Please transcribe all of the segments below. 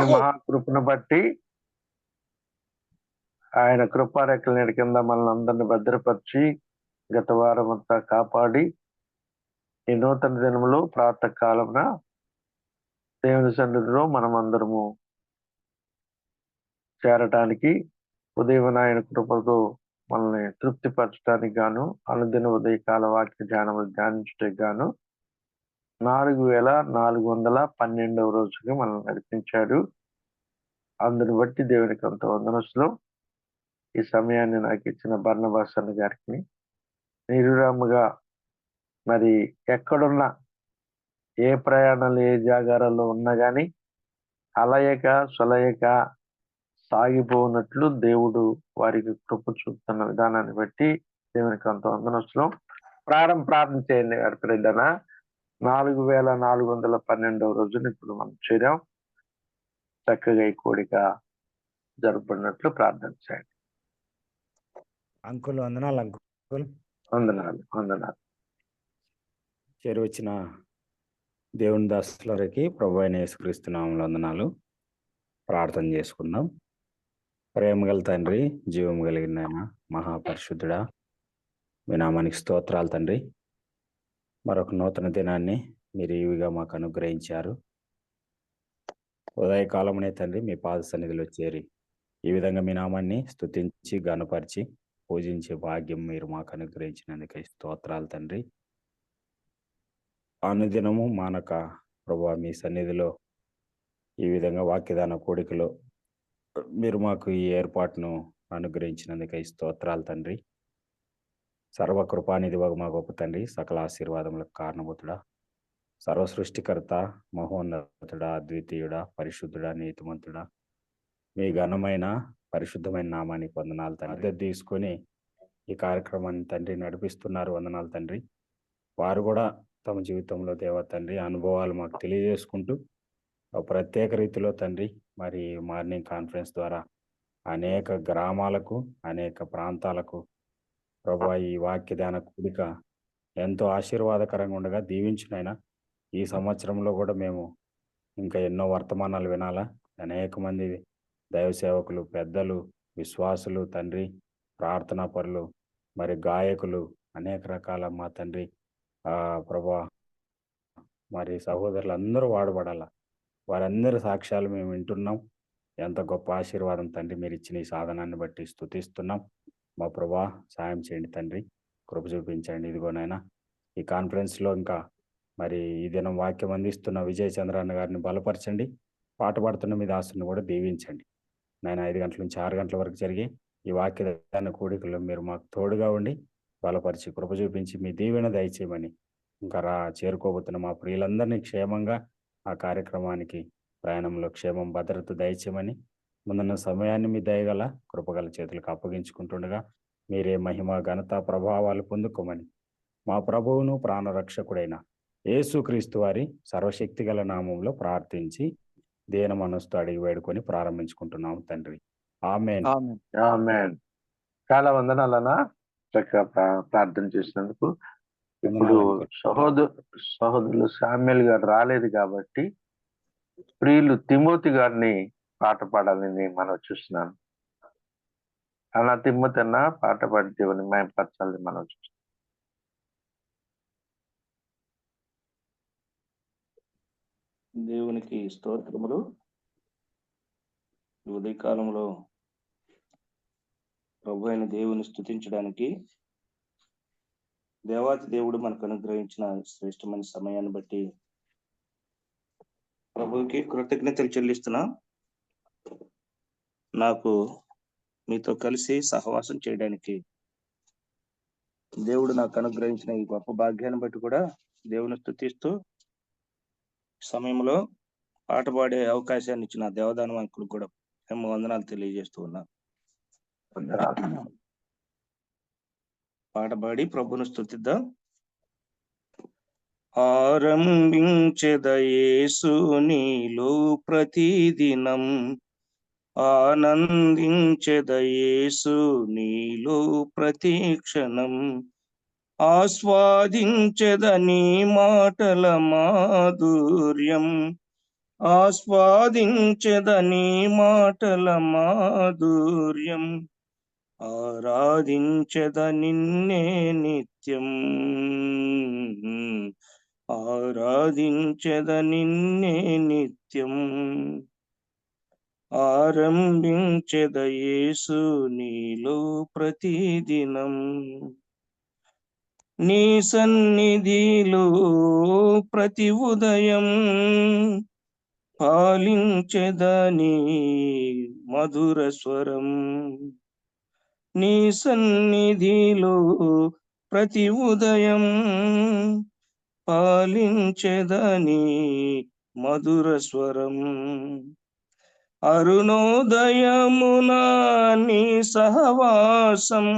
దేవుని మహాకృపను బట్టి ఆయన కృపారెక్కల నీడ కింద మనల్ని అందరిని భద్రపరిచి గత వారం అంతా కాపాడి ఈ నూతన దినములో ప్రాతః కాలమున దేవుని సన్నిధిలో మనం అందరము చేరటానికి ఉదయం ఆయన కృపతో మనల్ని తృప్తిపరచడానికి గాను అనుదిన ఉదయకాల వాక్య ధ్యానములు ధ్యానించడానికి గాను 4412వ రోజుగా మనల్ని నడిపించాడు. అందుని బట్టి దేవునికి అంత వందనస్తులు. ఈ సమయాన్ని నాకు ఇచ్చిన బర్నబాస్ అన్న గారికి నిరురాముగా మరి ఎక్కడున్నా ఏ ప్రయాణాలు ఏ జాగారాల్లో ఉన్నా కానీ అలయక సొలయక సాగిపోనట్లు దేవుడు వారికి కృప చూపుతున్న విధానాన్ని బట్టి దేవునికి అంత వందనస్తులు. ప్రార్థన చేయండి. అర్థనా 4412వ రోజున ఇప్పుడు మనం చేరాం. చక్కగా ఈ కోడిక జరుపుకున్నట్లు ప్రార్థన చేయండి. అంకుల్ వందనాలు. అంకుల్ వందనాలు. చేరువచ్చిన దేవుని దాసులకి ప్రభు అయిన యేసుక్రీస్తు నామములో వందనాలు. ప్రార్థన చేసుకుందాం. ప్రేమ గల తండ్రి, జీవం కలిగిన ఆయన మహాపరిశుద్ధుడా, మీ నామానికి స్తోత్రాలు తండ్రి. మరొక నూతన దినాన్ని మీరు ఈవిగా మాకు అనుగ్రహించారు. ఉదయకాలమునే తండ్రి మీ పాద సన్నిధిలో చేరి ఈ విధంగా మీ నామాన్ని స్తుతించి గణపరిచి పూజించే భాగ్యం మీరు మాకు అనుగ్రహించినందుకు స్తోత్రాలు తండ్రి. అనుదినము మానక ప్రభువా మీ సన్నిధిలో ఈ విధంగా వాక్యదాన కోడికలో మీరు మాకు ఈ ఏర్పాటును అనుగ్రహించినందుకు స్తోత్రాలు తండ్రి. సర్వకృపానిధి మా గొప్ప తండ్రి, సకల ఆశీర్వాదములకు కారణభూతుడా, సర్వ సృష్టికర్త, మహోన్నతుడా, అద్వితీయుడా, పరిశుద్ధుడా, నీతిమంతుడా, మీ ఘనమైన పరిశుద్ధమైన నామానికి వందనాలు తండ్రి. తీసుకొని ఈ కార్యక్రమాన్ని తండ్రి నడిపిస్తున్నారు. వందనాలు తండ్రి. వారు కూడా తమ జీవితంలో దేవ తండ్రి అనుభవాలు మాకు తెలియజేసుకుంటూ ప్రత్యేక రీతిలో తండ్రి మరి మార్నింగ్ కాన్ఫరెన్స్ ద్వారా అనేక గ్రామాలకు అనేక ప్రాంతాలకు ప్రభువా ఈ వాక్య ధ్యాన కూడిక ఎంతో ఆశీర్వాదకరంగా ఉండగా దీవించినైనా ఈ సంవత్సరంలో కూడా మేము ఇంకా ఎన్నో వర్తమానాలు వినాలా. అనేక మంది దైవ సేవకులు, పెద్దలు, విశ్వాసులు తండ్రి, ప్రార్థనా పరులు, మరి గాయకులు, అనేక రకాల మా తండ్రి ప్రభువా మరి సహోదరులు అందరూ వాడబడాలా. వారందరి సాక్ష్యాలు మేము వింటున్నాం. ఎంత గొప్ప ఆశీర్వాదం తండ్రి మీరు ఇచ్చిన ఈ సాధనాన్ని బట్టి స్తుతిస్తున్నాం. మా ప్రభువా సాయం చేయండి తండ్రి, కృప చూపించండి. ఇదిగోనైనా ఈ కాన్ఫరెన్స్లో ఇంకా మరి ఈ దినం వాక్యం అందిస్తున్న విజయ చంద్రన్న గారిని బలపరచండి. పాట పాడుతున్న మీ దాసుని కూడా దీవించండి. నేను 5 గంటల నుంచి 6 గంటల వరకు జరిగి ఈ వాక్య కూడికల్లో మీరు మాకు తోడుగా ఉండి బలపరిచి కృప చూపించి మీ దీవెన దయచేయమని ఇంకా చేరుకోబోతున్న మా ప్రియులందరినీ క్షేమంగా ఆ కార్యక్రమానికి ప్రయాణంలో క్షేమం భద్రత దయచేయమని ముందున్న సమయాన్ని మీ దయగల కృపగల చేతులకు అప్పగించుకుంటుండగా మీరే మహిమ ఘనత ప్రభావాలు పొందుకోమని మా ప్రభువును ప్రాణరక్షకుడైన యేసుక్రీస్తు వారి సర్వశక్తి గల నామంలో ప్రార్థించి దేన మనస్సు అడిగి వేడుకొని ప్రారంభించుకుంటున్నాం తండ్రి. ఆమేన్. చాలా వందనాలన్నా చక్కగా ప్రార్థన చేసినందుకు. ఇప్పుడు సహోదరులు శామ్యుల్ గారు రాలేదు కాబట్టి ప్రియులు తిమోతి గారిని పాట పాడాలని మనం చూస్తున్నాను. అలా తిమ్మతి అన్న పాట పాడి దేవుని మయంపరచాలని మనం చూస్తున్నాం. దేవునికి స్తోత్రములు. ఉదయకాలంలో ప్రభు అయిన దేవుని స్తుతించడానికి దేవాతి దేవుడు మనకు అనుగ్రహించిన శ్రేష్టమైన సమయాన్ని బట్టి ప్రభువుకి కృతజ్ఞతలు చెల్లిస్తున్నా. నాకు మీతో కలిసి సహవాసం చేయడానికి దేవుడు నాకు అనుగ్రహించిన ఈ గొప్ప భాగ్యాన్ని బట్టి కూడా దేవుని స్తుతిస్తూ సమయంలో పాట పాడే అవకాశాన్ని ఇచ్చిన దేవదానం అంకులకు కూడా మేము వందనాలు తెలియజేస్తూ ఉన్నా. పాట పాడి ప్రభును స్తుతిద్దాం. ఆరంభించెద యేసు నీలో ప్రతిదినం, ఆనందించెద యేసు నీలో ప్రతి క్షణం, ఆస్వాదించెద నీ మాటల మాధుర్యం, ఆస్వాదించెదని మాటల మాధుర్యం, ఆరాధించెద నిన్నే నిత్యం, ఆరాధించెద నిన్నే నిత్యం. ఆరంభించెద యేసు నీలో ప్రతిదినం, నీ సన్నిధిలో ప్రతి ఉదయం, పాలించెదని మధుర స్వరం. నీ సన్నిధిలో ప్రతి ఉదయం, పాలించెదని మధుర స్వరం. అరుణోదయమున నీ సహవాసం,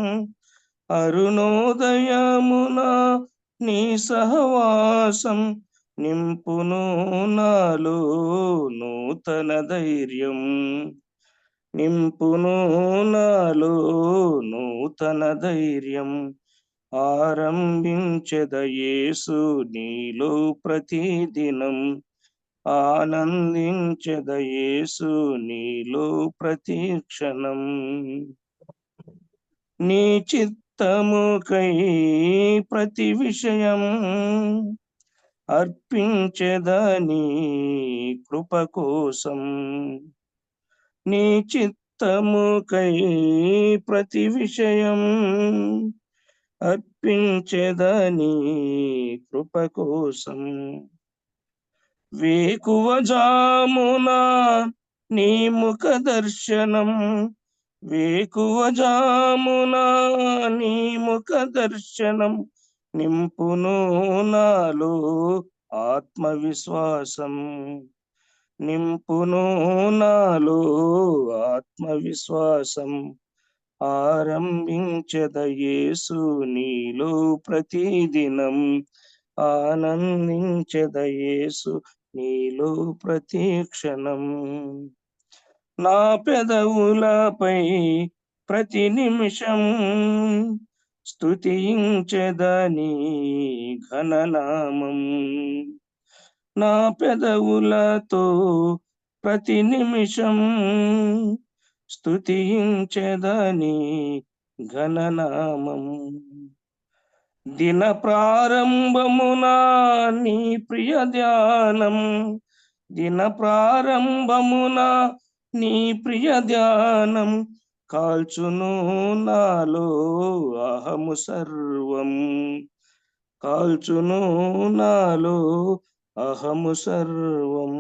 అరుణోదయమున నీ సహవాసం, నింపును నాలో నూతన ధైర్యం, నింపును నాలో నూతన ధైర్యం. ఆరంభించెద యేసు నీలో ప్రతిదినం, ఆనందించెద యేసు నీలో ప్రతి క్షణం. నీ చిత్తముకై ప్రతి విషయం, అర్పించెదని కృప కోసం. నీ చిత్తముకై ప్రతి విషయం, అర్పించెదని కృప కోసం. వేకువ జామున నీ ముఖ దర్శనం, వేకువ జామున నీ ముఖ దర్శనం, నింపును నాలో ఆత్మవిశ్వాసం, నింపును నాలో ఆత్మవిశ్వాసం. ఆరంభించెద యేసు నీలో ప్రతిదినం, ఆనందించెద యేసు నీలో ప్రతి క్షణం. నా పెదవులపై ప్రతి నిమిషం, స్తుతించెదని ఘననామం. నా పెదవులతో ప్రతి నిమిషం, స్తుతించెదని ఘననామం. దిన ప్రారంభమున నీ ప్రియ ధ్యానం, దిన ప్రారంభమున నీ ప్రియ ధ్యానం, కాల్చును నాలో అహము సర్వం, కాల్చును నాలో అహము సర్వం.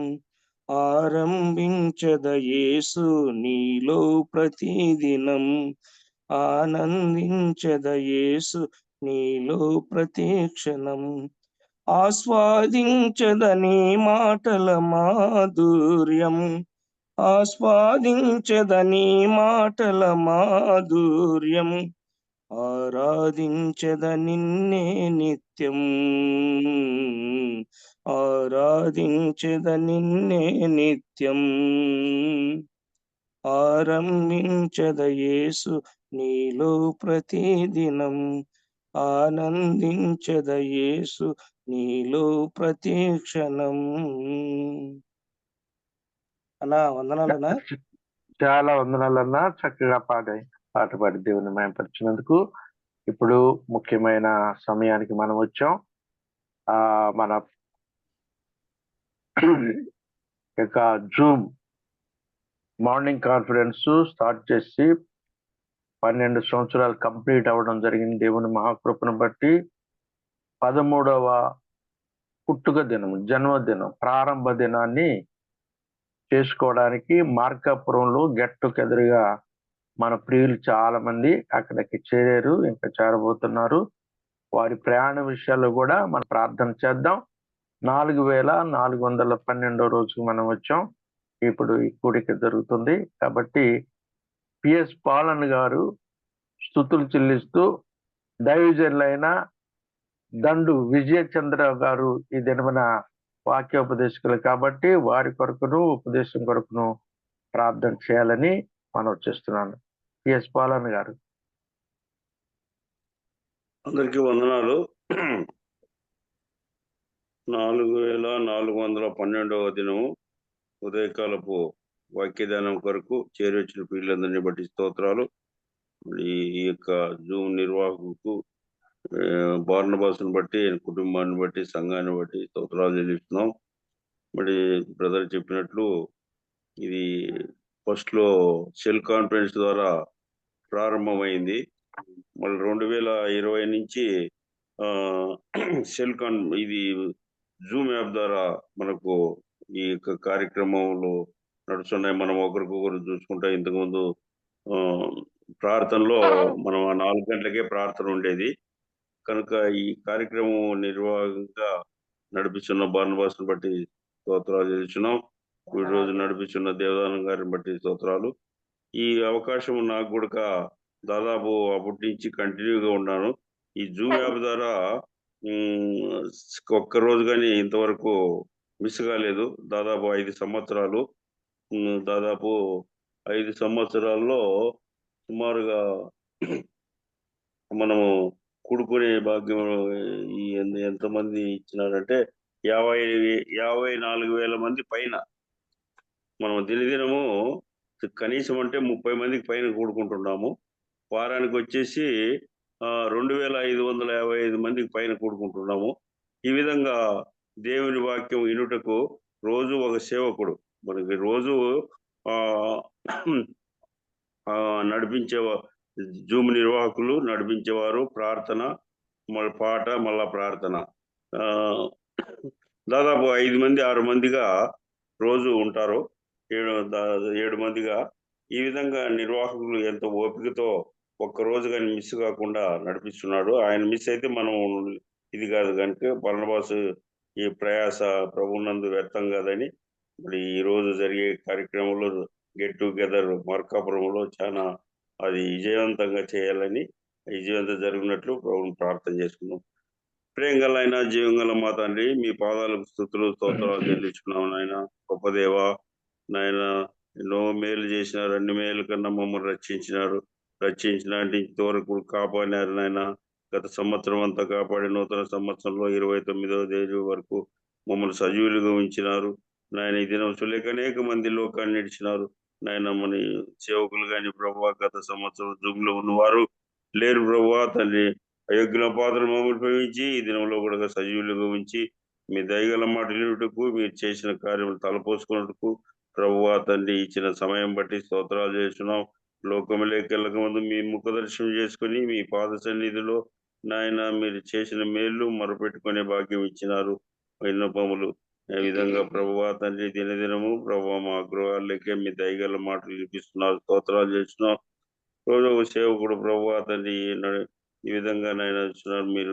ఆరంభించెద యేసు నీలో ప్రతిదినం, ఆనందించెద యేసు నీలో ప్రతి క్షణం. ఆస్వాదించెద నీ మాటల మాధుర్యం, ఆస్వాదించెద నీ మాటల మాధుర్యం, ఆరాధించెద నిన్నే నిత్యం, ఆరాధించెద నిన్నే నిత్యం. ఆరంభించెద యేసు నీలో ప్రతిదినం, ఆనందించెద యేసు నీలో ప్రతి క్షణం. అన్నా వందనాలన్నా. చాలా వందనాలన్నా, చక్కగా పాట పాడి దేవుని మయంపరిచినందుకు. ఇప్పుడు ముఖ్యమైన సమయానికి మనం వచ్చాం. మన యొక్క జూమ్ మార్నింగ్ కాన్ఫరెన్స్ స్టార్ట్ చేసి 12 సంవత్సరాలు కంప్లీట్ అవ్వడం జరిగింది. దేవుని మహాకృపను బట్టి 13వ పుట్టుక దినం, జన్మదినం, ప్రారంభ దినాన్ని చేసుకోవడానికి మార్కాపురంలో గెట్ టుగెదర్గా మన ప్రియులు చాలా మంది అక్కడికి చేరారు, ఇంకా చేరబోతున్నారు. వారి ప్రయాణ విషయాల్లో కూడా మనం ప్రార్థన చేద్దాం. 4412 రోజుకు మనం వచ్చాం. ఇప్పుడు ఈ కూడిక జరుగుతుంది కాబట్టి పిఎస్ పాలన్ గారు స్తుతులు చెల్లిస్తూ, దైవజనులైన దండు విజయచంద్ర గారు ఈ దినమున వాక్యోపదేశకులు కాబట్టి వారి కొరకును ఉపదేశం కొరకును ప్రార్థన చేయాలని మనం చేస్తున్నాను. పిఎస్ పాలన్ గారు. అందరికీ వందనాలు. 4412వ దినము ఉదయకాలపు వాక్యదానం కొరకు చేరొచ్చిన పిల్లలందరినీ బట్టి స్తోత్రాలు. మరి ఈ యొక్క జూమ్ నిర్వాహకులకు బార్నబాస్ను బట్టి, కుటుంబాన్ని బట్టి, సంఘాన్ని బట్టి స్తోత్రాలు చెల్లిస్తున్నాం. మరి బ్రదర్ చెప్పినట్లు ఇది ఫస్ట్ లో సెల్ కాన్ఫరెన్స్ ద్వారా ప్రారంభమైంది. మళ్ళీ 2020 నుంచి ఇది జూమ్ యాప్ ద్వారా మనకు ఈ యొక్క కార్యక్రమంలో నడుస్తున్నాయి. మనం ఒకరికొకరు చూసుకుంటా ఇంతకుముందు ప్రార్థనలో మనం 4 గంటలకే ప్రార్థన ఉండేది కనుక ఈ కార్యక్రమం నిర్వాహకంగా నడిపిస్తున్న బార్నబాస్ను బట్టి స్తోత్రాలు చేస్తున్నాం. ఈ రోజు నడిపిస్తున్న దేవదానం గారిని బట్టి స్తోత్రాలు. ఈ అవకాశం నాకు కూడా దాదాపు అప్పటి నుంచి కంటిన్యూగా ఉన్నాను. ఈ జూమ్ యాప్ ద్వారా ఒక్క రోజు కానీ ఇంతవరకు మిస్ కాలేదు. దాదాపు 5 సంవత్సరాలు. దాదాపు 5 సంవత్సరాల్లో సుమారుగా మనము కూడుకునే భాగ్యం ఎంతమంది ఇచ్చినారంటే 54,000 మంది పైన మనం దినదినము కనీసం అంటే 30 మందికి పైన కూడుకుంటున్నాము. వారానికి వచ్చేసి 2,555 మందికి పైన కూడుకుంటున్నాము. ఈ విధంగా దేవుని వాక్యం వినుటకు రోజు ఒక సేవకుడు మనకి రోజు నడిపించే జూమ్ నిర్వాహకులు నడిపించేవారు, ప్రార్థన, మళ్ళీ పాట, మళ్ళా ప్రార్థన, దాదాపు 5 మంది 6 మందిగా రోజు ఉంటారు. 7 మందిగా. ఈ విధంగా నిర్వాహకులు ఎంతో ఓపికతో ఒక్క రోజు కానీ మిస్ కాకుండా నడిపిస్తున్నాడు. ఆయన మిస్ అయితే మనం ఇది కాదు కనుక బార్నబాస్ ఈ ప్రయాస ప్రభునందు వ్యర్థం కాదని మరి ఈ రోజు జరిగే కార్యక్రమంలో గెట్ టుగెదర్ మార్కాపురంలో చాలా అది విజయవంతంగా చేయాలని, విజయవంతం జరిగినట్లు ప్రభుని ప్రార్థన చేసుకున్నాం. ప్రేమ గల ఆయన, జీవం గల మా తండ్రి, మీ పాదాలకు స్తుతులు స్తోత్రాలు చెల్లించుకున్నాం నాయన. గొప్ప దేవా నాయన, ఎన్నో మేలు చేసినారు. అన్ని మేలు కన్నా మమ్మల్ని రక్షించినాంటి ఇంతవరకు కాపాడినారు నాయన. గత సంవత్సరం అంతా కాపాడి నూతన సంవత్సరంలో 29వ తేదీ వరకు మమ్మల్ని సజీవులుగా ఉంచినారు నాయన. ఈ దినం సులేక అనేక మంది లోకాన్ని నడిచినారు నాయన. మన సేవకులు కానీ ప్రభావ గత సంవత్సరం జూమ్లో ఉన్నవారు లేరు ప్రభావ తండ్రి. అయోగ్యుల పాత్రలు మమ్మల్ని ప్రవేశించి ఈ దినంలో కూడా సజీవులుగా ఉంచి మీ దయగల మాటలుటకు, మీరు చేసిన కార్యములు తలపోసుకున్నట్టుకు ప్రభువా తండ్రి ఇచ్చిన సమయం బట్టి స్తోత్రాలు చేస్తున్నాం. లోకములేకెళ్ళక ముందు మీ ముఖ దర్శనం చేసుకుని మీ పాద సన్నిధిలో నాయన మీరు చేసిన మేలు మొరపెట్టుకునే భాగ్యం ఇచ్చినారు. విన్నపములు ఈ విధంగా ప్రభువా తండ్రి దినదినము ప్రభువా మా గృహాలకే మీ దయగల మాటలు వినిపిస్తున్నారు. స్తోత్రాలు చేస్తున్నాం. రోజు సేవకుడు ప్రభువా తండ్రి ఈ విధంగా నాయన మీరు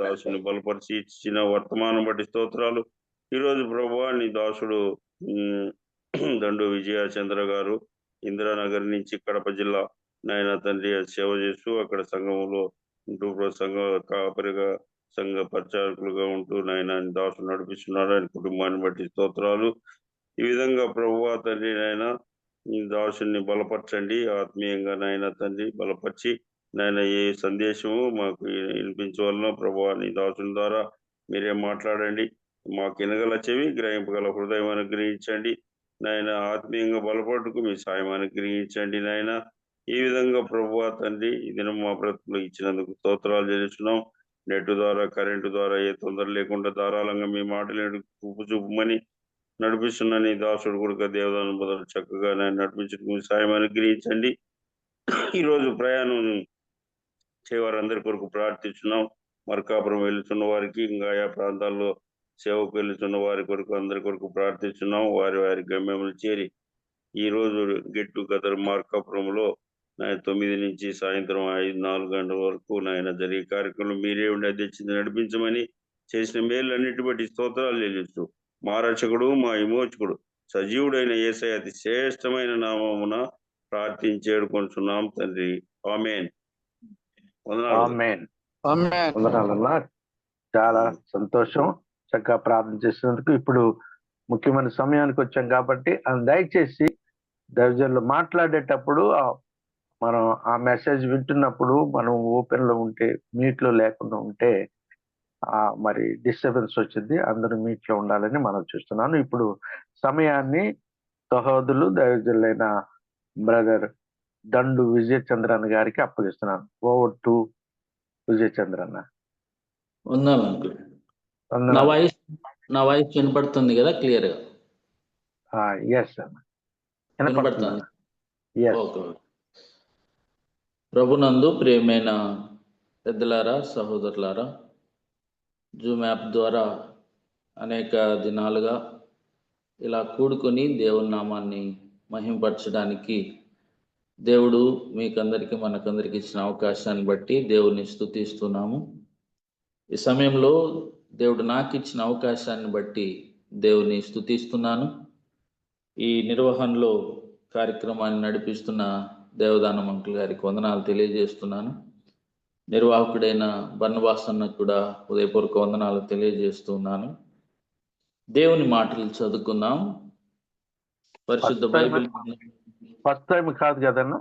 దాసుని బలపరిచి ఇచ్చిన వర్తమానం బట్టి స్తోత్రాలు. ఈరోజు ప్రభువా నీ దాసుడు దండు విజయచంద్ర గారు ఇందిరానగర్ నుంచి కడప జిల్లా నాయన తండ్రి సేవ చేస్తూ అక్కడ సంఘంలో ఉంటూ సంఘ కాపరిగా సంఘ పరిచారకులుగా ఉంటూ నాయన దాసుడు నడిపిస్తున్నారు. ఆయన కుటుంబాన్ని బట్టి స్తోత్రాలు. ఈ విధంగా ప్రభువా తండ్రి నాయన ఈ దాసుని బలపరచండి. ఆత్మీయంగా నాయన తండ్రి బలపరిచి నాయన ఏ సందేశము మాకు వినిపించవలన ప్రభువా నీ దాసుని ద్వారా మీరే మాట్లాడండి. మాకు వినగల చెవి, గ్రహింపగల హృదయం అనుగ్రహించండి నాయన. ఆత్మీయంగా బలపడుకు మీ సాయం అనుగ్రహించండి నాయన. ఈ విధంగా ప్రభువా తండ్రి ఈ దినం మా బ్రతుకులు ఇచ్చినందుకు స్తోత్రాలు చేస్తున్నాం. నెట్ ద్వారా, కరెంటు ద్వారా ఏ తొందర లేకుండా ధారాళంగా మీ మాటలు చూపమని నడిపిస్తున్న నీ దాసుడు కూడా దేవదానం బదులు చక్కగా నడిపించడానికి మీ సాయం అనుగ్రహించండి. ఈరోజు ప్రయాణం చేయవారందరి కొరకు ప్రార్థిస్తున్నాం. మార్కాపురం వెళ్తున్న వారికి, ఇంకా ఆయా ప్రాంతాల్లో సేవకు వెళ్తున్న వారి కొరకు అందరి కొరకు ప్రార్థిస్తున్నాం. వారి వారి గమ్యములు చేరి ఈ రోజు గెట్ టుగెదర్ మార్కాపురంలో 9 నుంచి సాయంత్రం 4 గంటల వరకు నాయన జరిగే కార్యక్రమం మీరే ఉండి అధ్యక్షత నడిపించమని చేసిన మేలు అన్నిటి బట్టి స్తోత్రాలు చెల్లిస్తూ మా రక్షకుడు, మా విమోచకుడు, సజీవుడైన యేసయ్య అతి శ్రేష్టమైన నామమున ప్రార్థించేడుకొంటున్నాం తండ్రి. ఆమేన్. వందనాలన్నా. చాలా సంతోషం, చక్కగా ప్రార్థన చేసినందుకు. ఇప్పుడు ముఖ్యమైన సమయానికి వచ్చాం కాబట్టి దయచేసి దైవజనులు మాట్లాడేటప్పుడు మనం ఆ మెసేజ్ వింటున్నప్పుడు మనం ఓపెన్ లో ఉంటే, మ్యూట్ లో లేకుండా ఉంటే మరి డిస్టర్బెన్స్ వచ్చింది. అందరూ మ్యూట్ లో ఉండాలని మనం చూస్తున్నాను. ఇప్పుడు సమయాన్ని సహోదరులు దైవజనులైన బ్రదర్ దండు విజయ్ చంద్రన్ గారికి అప్పగిస్తున్నాను. ఓవర్ టు విజయ్ చంద్రన్న. ఉన్నాను అంకుల్. నా వందనాలు. వాయిస్ వినపడుతుంది కదా క్లియర్ గా? ఎస్ అన్న, వినపడుతుందా? వినపడుతుంది. ఎస్. ఓకే. ప్రభునందు ప్రియమైన పెద్దలారా, సహోదరులారా, జూమ్ యాప్ ద్వారా అనేక దినాలుగా ఇలా కూడుకొని దేవుని నామాన్ని మహింపరచడానికి దేవుడు మీకందరికీ మనకందరికి ఇచ్చిన అవకాశాన్ని బట్టి దేవుని స్తుతిస్తున్నాము. ఈ సమయంలో దేవుడు నాకు ఇచ్చిన అవకాశాన్ని బట్టి దేవుని స్తుతిస్తున్నాను. ఈ నిర్వహణలో కార్యక్రమాన్ని నడిపిస్తున్న దేవదానం అంకుల్ గారికి వందనాలు తెలియజేస్తున్నాను. నిర్వాహకుడైన బర్నబాస్ అన్నకు కూడా హృదయపూర్వక వందనాలు తెలియజేస్తున్నాను. దేవుని మాటలు చదువుకుందాం. పరిశుద్ధ బైబిల్ ఫస్ట్ టైం కాదు కదన్నా?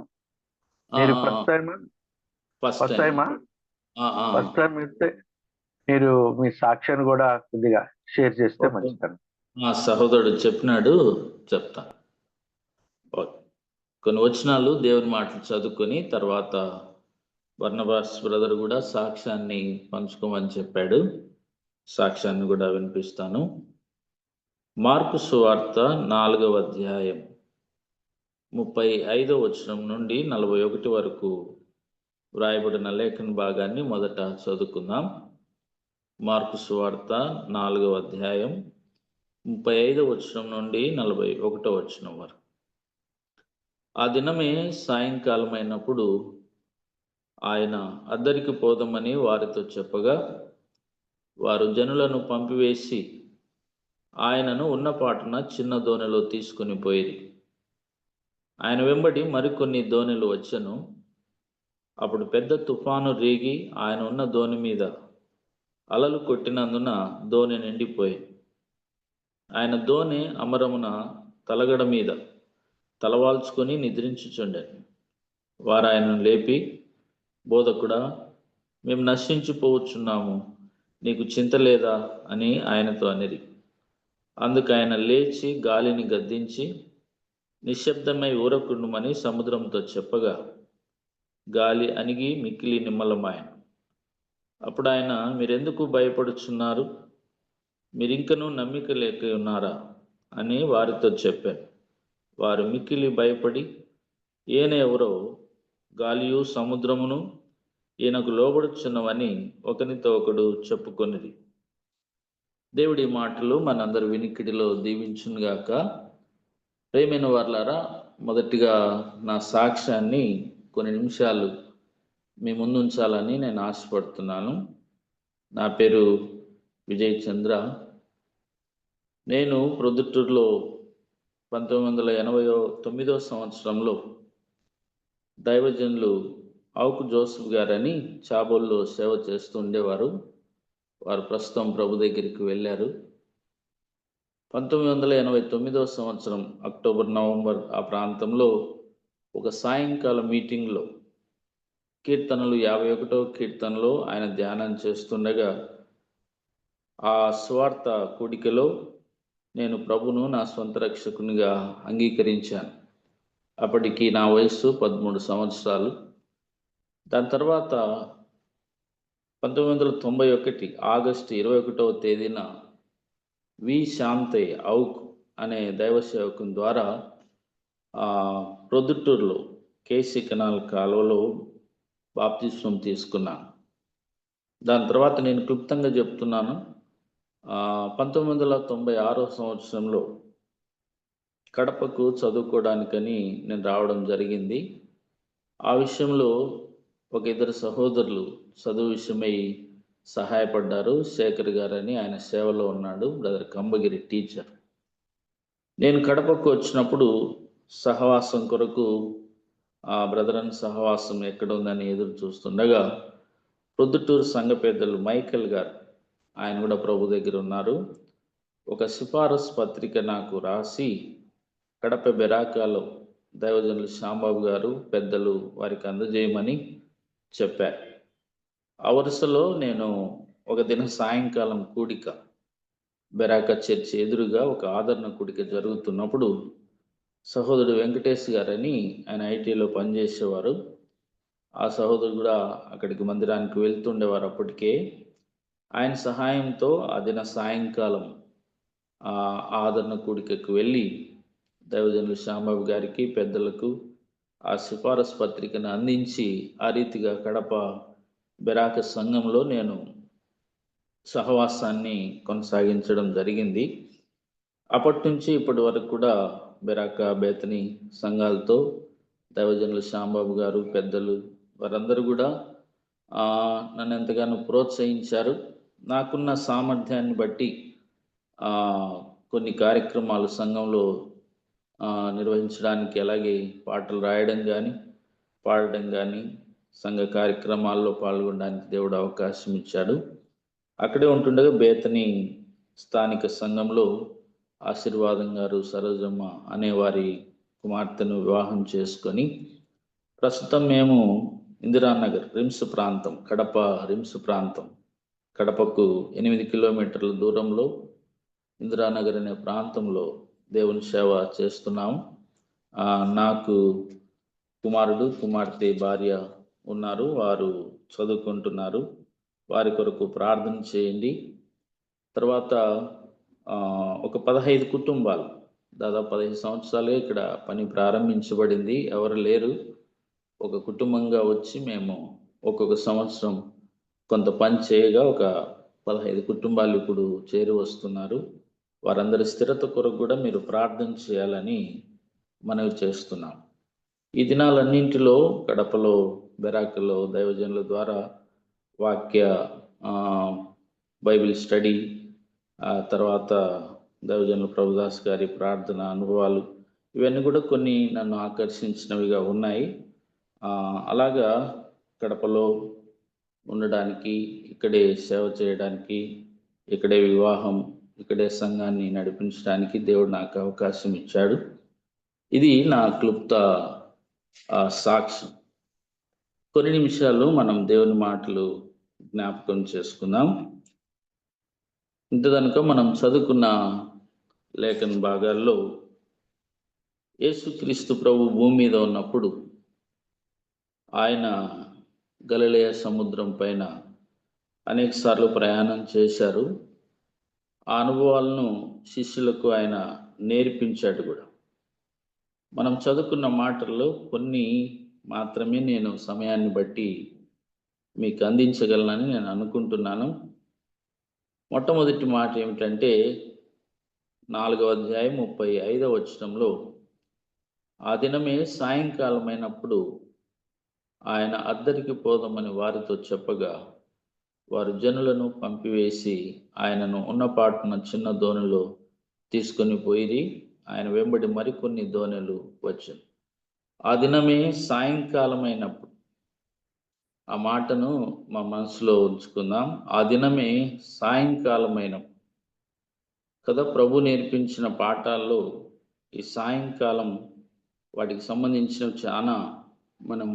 మీరు ఫస్ట్ టైమా? ఫస్ట్ టైమా? ఫస్ట్ టైం అయితే మీరు మీ సాక్ష్యాన్ని కూడా కొద్దిగా షేర్ చేస్తే మంచిది. సహోదరుడు చెప్పినాడు, చెప్తా. కొన్ని వచనాలు దేవుని మాటలు చదువుకొని తర్వాత బర్నబాస్ బ్రదర్ కూడా సాక్ష్యాన్ని పంచుకోమని చెప్పాడు. సాక్ష్యాన్ని కూడా వినిపిస్తాను. మార్కు సువార్త 4వ అధ్యాయం 35వ వచనం నుండి 41 వరకు వ్రాయబడిన లేఖన భాగాన్ని మొదట చదువుకుందాం. మార్కు సువార్త 4వ అధ్యాయం 35వ వచనం నుండి 41వ వచనం వరకు. ఆ దినమే సాయంకాలం అయినప్పుడు ఆయన అద్దరికి పోదామని వారితో చెప్పగా వారు జనులను పంపివేసి ఆయనను ఉన్నపాటున చిన్న దోణిలో తీసుకుని పోయిరి. ఆయన వెంబడి మరికొన్ని దోణిలు వచ్చెను. అప్పుడు పెద్ద తుఫాను రేగి ఆయన ఉన్న దోణి మీద అలలు కొట్టినందున దోణి నిండిపోయి ఆయన దోణి అమరమున తలగడ మీద తలవాల్చుకొని నిద్రించుచుండెను. వారు ఆయనను లేపి, బోధకుడా, మేము నశించిపోవచ్చున్నాము, నీకు చింత లేదా అని ఆయనతో అనిరి. అందుకు ఆయన లేచి గాలిని గద్దించి నిశ్శబ్దమై ఊరకుండుమని సముద్రంతో చెప్పగా గాలి అణిగి మిక్కిలి నిమ్మలమాయెను. అప్పుడు ఆయన, మీరెందుకు భయపడుచున్నారు? మీరింకనూ నమ్మిక లేక ఉన్నారా అని వారితో చెప్పాను. వారు మిక్కిలి భయపడి ఈయన ఎవరో, గాలియు సముద్రమును ఈయనకు లోబడుచున్నవని ఒకరితో ఒకడు చెప్పుకొనిది. దేవుడి మాటలు మనందరి వినికిడిలో దీవించునుగాక. ప్రేమైన వారలారా, మొదటిగా నా సాక్ష్యాన్ని కొన్ని నిమిషాలు మీ ముందుంచాలని నేను ఆశపడుతున్నాను. నా పేరు విజయ్ చంద్ర. నేను ప్రొద్దుటూరులో 1989వ సంవత్సరంలో దైవజనులు ఆవుకు జోసెఫ్ గారని చాబోల్లో సేవ చేస్తూ ఉండేవారు. వారు ప్రస్తుతం ప్రభు దగ్గరికి వెళ్ళారు. 1989వ సంవత్సరం అక్టోబర్, నవంబర్ ఆ ప్రాంతంలో ఒక సాయంకాల మీటింగ్లో కీర్తనలు 51వ కీర్తనలో ఆయన ధ్యానం చేస్తుండగా ఆ స్వార్థ కూడికలో నేను ప్రభును నా సొంత రక్షకునిగా అంగీకరించాను. అప్పటికి నా వయస్సు 13 సంవత్సరాలు. దాని తర్వాత 1991 ఆగస్టు 21వ తేదీన వి శాంతయ్య ఔక్ అనే దైవ సేవకుని ద్వారా ప్రొద్దుటూరులో కేసీ కెనాల్ కాలువలో బాప్తిస్మం తీసుకున్నాను. దాని తర్వాత నేను క్లుప్తంగా చెప్తున్నాను. 1996వ సంవత్సరంలో కడపకు చదువుకోవడానికని నేను రావడం జరిగింది. ఆ విషయంలో ఒక ఇద్దరు సహోదరులు చదువు విషయమై సహాయపడ్డారు. శేఖర్ గారని, ఆయన సేవలో ఉన్నాడు, బ్రదర్ కంబగిరి టీచర్. నేను కడపకు వచ్చినప్పుడు సహవాసం కొరకు ఆ బ్రదర్ అని సహవాసం ఎక్కడ ఉందని ఎదురు చూస్తుండగా ప్రొద్దుటూరు సంఘ పెద్దలు మైకేల్ గారు, ఆయన కూడా ప్రభు దగ్గర ఉన్నారు, ఒక సిఫారసు పత్రిక నాకు రాసి కడప బెరాకాలో దైవజనులు శ్యాంబాబు గారు పెద్దలు వారికి అందజేయమని చెప్పారు. ఆ వరుసలో నేను ఒక దిన సాయంకాలం కూడిక బెరాక చర్చి ఎదురుగా ఒక ఆదరణ కూడిక జరుగుతున్నప్పుడు సహోదరుడు వెంకటేష్ గారని, ఆయన ఐటీలో పనిచేసేవారు. ఆ సహోదరుడు కూడా అక్కడికి మందిరానికి వెళ్తుండేవారు అప్పటికే. ఆయన సహాయంతో ఆ దిన సాయంకాలం ఆదరణ కూడికకు వెళ్ళి దైవజనులు శ్యామబాబు గారికి, పెద్దలకు ఆ సిఫారసు పత్రికను అందించి ఆ రీతిగా కడప బెరాక సంఘంలో నేను సహవాసాన్ని కొనసాగించడం జరిగింది. అప్పటి నుంచి ఇప్పటి వరకు కూడా బెరాక బేతని సంఘాలతో దైవజనులు శ్యామబాబు గారు, పెద్దలు వారందరూ కూడా నన్ను ఎంతగానో ప్రోత్సహించారు. నాకున్న సామర్థ్యాన్ని బట్టి కొన్ని కార్యక్రమాలు సంఘంలో నిర్వహించడానికి, అలాగే పాటలు రాయడం కానీ, పాడడం కానీ, సంఘ కార్యక్రమాల్లో పాల్గొనడానికి దేవుడు అవకాశం ఇచ్చాడు. అక్కడే ఉంటుండగా బేతని స్థానిక సంఘంలో ఆశీర్వాదం గారు, సరోజమ్మ అనేవారి కుమార్తెను వివాహం చేసుకొని ప్రస్తుతం మేము ఇందిరానగర్ రిమ్స్ ప్రాంతం, కడప రిమ్స్ ప్రాంతం, కడపకు 8 కిలోమీటర్ల దూరంలో ఇందిరానగర్ అనే ప్రాంతంలో దేవుని సేవ చేస్తున్నాము. నాకు కుమారుడు, కుమార్తె, భార్య ఉన్నారు. వారు చదువుకుంటున్నారు. వారి కొరకు ప్రార్థన చేయండి. తర్వాత ఒక 15 కుటుంబాలు, దాదాపు 15 సంవత్సరాలుగా ఇక్కడ పని ప్రారంభించబడింది. ఎవరు లేరు. ఒక కుటుంబంగా వచ్చి మేము ఒక్కొక్క సంవత్సరం కొంత పని చేయగా ఒక 15 కుటుంబాలు ఇప్పుడు చేరి వస్తున్నారు. వారందరి స్థిరత కొరకు కూడా మీరు ప్రార్థన చేయాలని మనవి చేస్తున్నాం. ఈ దినాలన్నింటిలో కడపలో బెరాకలో దైవజనుల ద్వారా వాక్య బైబిల్ స్టడీ, తర్వాత దైవజనులు ప్రభుదాస్ గారి ప్రార్థన అనుభవాలు, ఇవన్నీ కూడా కొన్ని నన్ను ఆకర్షించినవిగా ఉన్నాయి. అలాగా కడపలో ఉండడానికి, ఇక్కడే సేవ చేయడానికి, ఇక్కడే వివాహం, ఇక్కడే సంఘాన్ని నడిపించడానికి దేవుడు నాకు అవకాశం ఇచ్చాడు. ఇది నా క్లుప్త సాక్ష్యం. కొన్ని నిమిషాలు మనం దేవుని మాటలు జ్ఞాపకం చేసుకుందాం. ఇంతదనుక మనం చదువుకున్న లేఖన భాగాల్లో యేసుక్రీస్తు ప్రభు భూమి మీద ఉన్నప్పుడు ఆయన గలిలయ సముద్రం పైన అనేక సార్లు ప్రయాణం చేశారు. ఆ అనుభవాలను శిష్యులకు ఆయన నేర్పించాడు కూడా. మనం చదువుకున్న మాటల్లో కొన్ని మాత్రమే నేను సమయాన్ని బట్టి మీకు అందించగలనని నేను అనుకుంటున్నాను. మొట్టమొదటి మాట ఏమిటంటే 4వ అధ్యాయం 35వ వచనంలో, ఆ దినమే సాయంకాలమైనప్పుడు ఆయన అద్దరికి పోదామని వారితో చెప్పగా వారు జనులను పంపివేసి ఆయనను ఉన్నపాటున చిన్న దోణిలో తీసుకొని పోయిరి. ఆయన వెంబడి మరికొన్ని దోణెలు వచ్చాను. ఆ దినమే సాయంకాలమైనప్పుడు, ఆ మాటను మా మనసులో ఉంచుకుందాం. ఆ దినమే సాయంకాలమైన కదా. ప్రభు నేర్పించిన పాఠాల్లో ఈ సాయంకాలం వాటికి సంబంధించిన చాలా మనం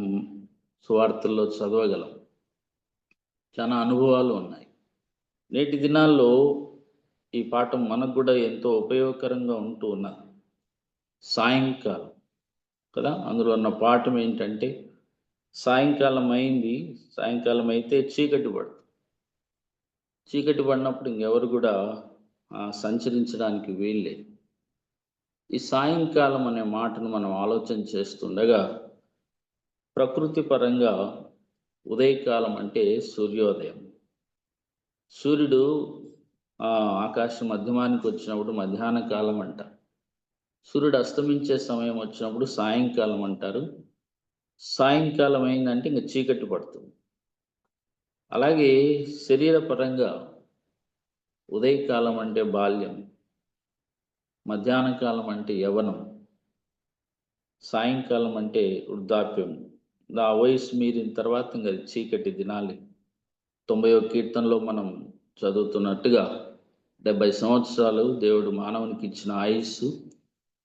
సువార్తల్లో చదవగలం. చాలా అనుభవాలు ఉన్నాయి. నేటి దినాల్లో ఈ పాఠం మనకు కూడా ఎంతో ఉపయోగకరంగా ఉంటూ ఉన్నది. సాయంకాలం కదా, అందులో ఉన్న పాఠం ఏంటంటే సాయంకాలం అయింది, సాయంకాలం అయితే చీకటి పడుతుంది. చీకటి పడినప్పుడు ఇంకెవరు కూడా సంచరించడానికి వీల్లేదు. ఈ సాయంకాలం అనే మాటను మనం ఆలోచన చేస్తుండగా ప్రకృతి పరంగా ఉదయకాలం అంటే సూర్యోదయం. సూర్యుడు ఆకాశం మధ్యమానికి వచ్చినప్పుడు మధ్యాహ్న కాలం అంట. సూర్యుడు అస్తమించే సమయం వచ్చినప్పుడు సాయంకాలం అంటారు. సాయంకాలం అయిందంటే ఇంకా చీకటి పడుతుంది. అలాగే శరీరపరంగా ఉదయకాలం అంటే బాల్యం, మధ్యాహ్న కాలం అంటే యవ్వనం, సాయంకాలం అంటే వృద్ధాప్యం. ఆ వయసు మీరిన తర్వాత ఇంకా చీకటి దినాలి. 90వ కీర్తనలో మనం చదువుతున్నట్టుగా 70 సంవత్సరాలు దేవుడు మానవునికి ఇచ్చిన ఆయుస్సు.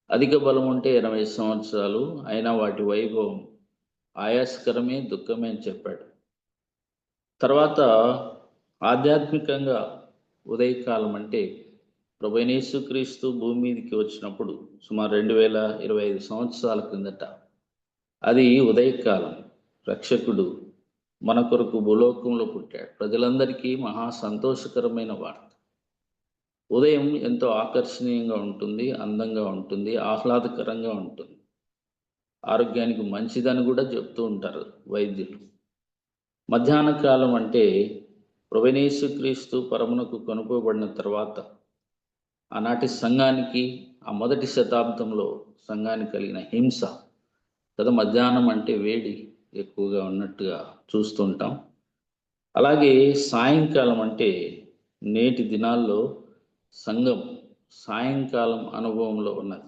అధిక బలం ఉంటే 80 సంవత్సరాలు, అయినా వాటి వైభవం ఆయాస్కరమే, దుఃఖమే అని చెప్పాడు. తర్వాత ఆధ్యాత్మికంగా ఉదయకాలం అంటే ప్రభువైన యేసుక్రీస్తు భూమి మీదకి వచ్చినప్పుడు సుమారు 2025 సంవత్సరాల క్రిందట అది ఉదయకాలం. రక్షకుడు మన కొరకు భూలోకంలో పుట్టాడు. ప్రజలందరికీ మహా సంతోషకరమైన వార్త. ఉదయం ఎంతో ఆకర్షణీయంగా ఉంటుంది, అందంగా ఉంటుంది, ఆహ్లాదకరంగా ఉంటుంది. ఆరోగ్యానికి మంచిదని కూడా చెప్తూ ఉంటారు వైద్యులు. మధ్యాహ్న కాలం అంటే ప్రభువైన యేసుక్రీస్తు పరమునకు కొనుక్కోబడిన తర్వాత ఆనాటి సంఘానికి, ఆ మొదటి శతాబ్దంలో సంఘానికి కలిగిన హింస కదా. మధ్యాహ్నం అంటే వేడి ఎక్కువగా ఉన్నట్టుగా చూస్తుంటాం. అలాగే సాయంకాలం అంటే నేటి దినాల్లో సంఘం సాయంకాలం అనుభవంలో ఉన్నది.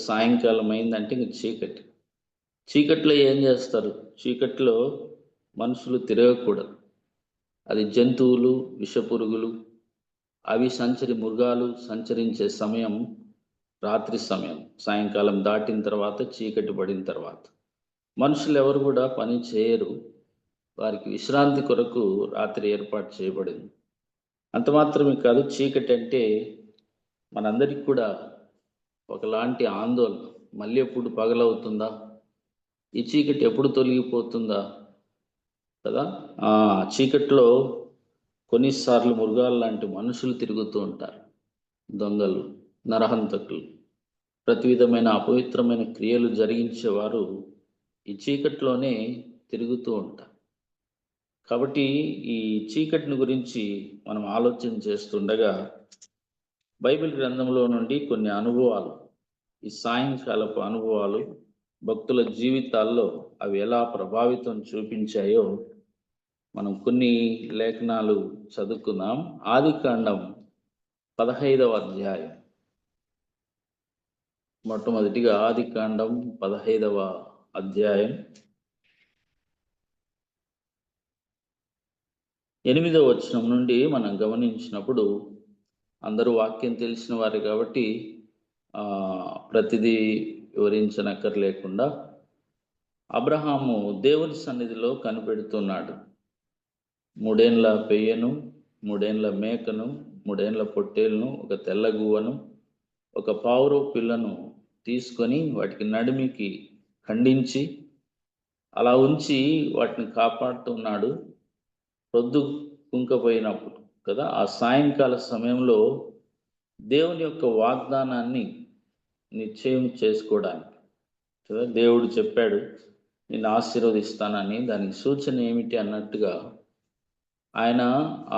సాయంకాలం అయిందంటే ఇంక చీకటి. చీకట్లో ఏం చేస్తారు? చీకట్లో మనుషులు తిరగకూడదు. అది జంతువులు, విషపురుగులు, అవి మృగాలు సంచరించే సమయం రాత్రి సమయం. సాయంకాలం దాటిన తర్వాత, చీకటి పడిన తర్వాత మనుషులు ఎవరు కూడా పని చేయరు. వారికి విశ్రాంతి కొరకు రాత్రి ఏర్పాటు చేయబడింది. అంత మాత్రమే కాదు, చీకటి అంటే మనందరికి కూడా ఒకలాంటి ఆందోళన. మళ్ళీ ఎప్పుడు పగలవుతుందా? ఈ చీకటి ఎప్పుడు తొలగిపోతుందా కదా. చీకట్లో కొన్నిసార్లు మృగాలు లాంటి మనుషులు తిరుగుతూ ఉంటారు. దొంగలు, నరహంతకులు, ప్రతి విధమైన అపవిత్రమైన క్రియలు జరిగించేవారు ఈ చీకట్లోనే తిరుగుతూ ఉంటారు. కాబట్టి ఈ చీకటిని గురించి మనం ఆలోచన చేస్తుండగా బైబిల్ గ్రంథంలో నుండి కొన్ని అనుభవాలు, ఈ సాయంకాలపు అనుభవాలు భక్తుల జీవితాల్లో అవి ఎలా ప్రభావితం చూపించాయో మనం కొన్ని లేఖనాలు చదువుకుందాం. ఆదికాండం 15వ అధ్యాయం. మొట్టమొదటిగా ఆదికాండం 15వ అధ్యాయం 8వ వచనం నుండి మనం గమనించినప్పుడు, అందరూ వాక్యం తెలిసిన వారు కాబట్టి ప్రతిదీ వివరించనక్కర్లేకుండా అబ్రహాము దేవుని సన్నిధిలో కనిపెడుతున్నాడు. 3 ఏండ్ల పెయ్యను, 3 ఏండ్ల మేకను, 3 ఏండ్ల పొట్టేలును, ఒక తెల్ల గువ్వను, ఒక పావురో పిల్లను తీసుకొని వాటికి నడిమికి ఖండించి అలా ఉంచి వాటిని కాపాడుతున్నాడు. ప్రొద్దు కుంకపోయినప్పుడు కదా, ఆ సాయంకాల సమయంలో దేవుని యొక్క వాగ్దానాన్ని నిశ్చయం చేసుకోవడానికి కదా. దేవుడు చెప్పాడు, నిన్ను ఆశీర్వదిస్తానని. దానికి సూచన ఏమిటి అన్నట్టుగా ఆయన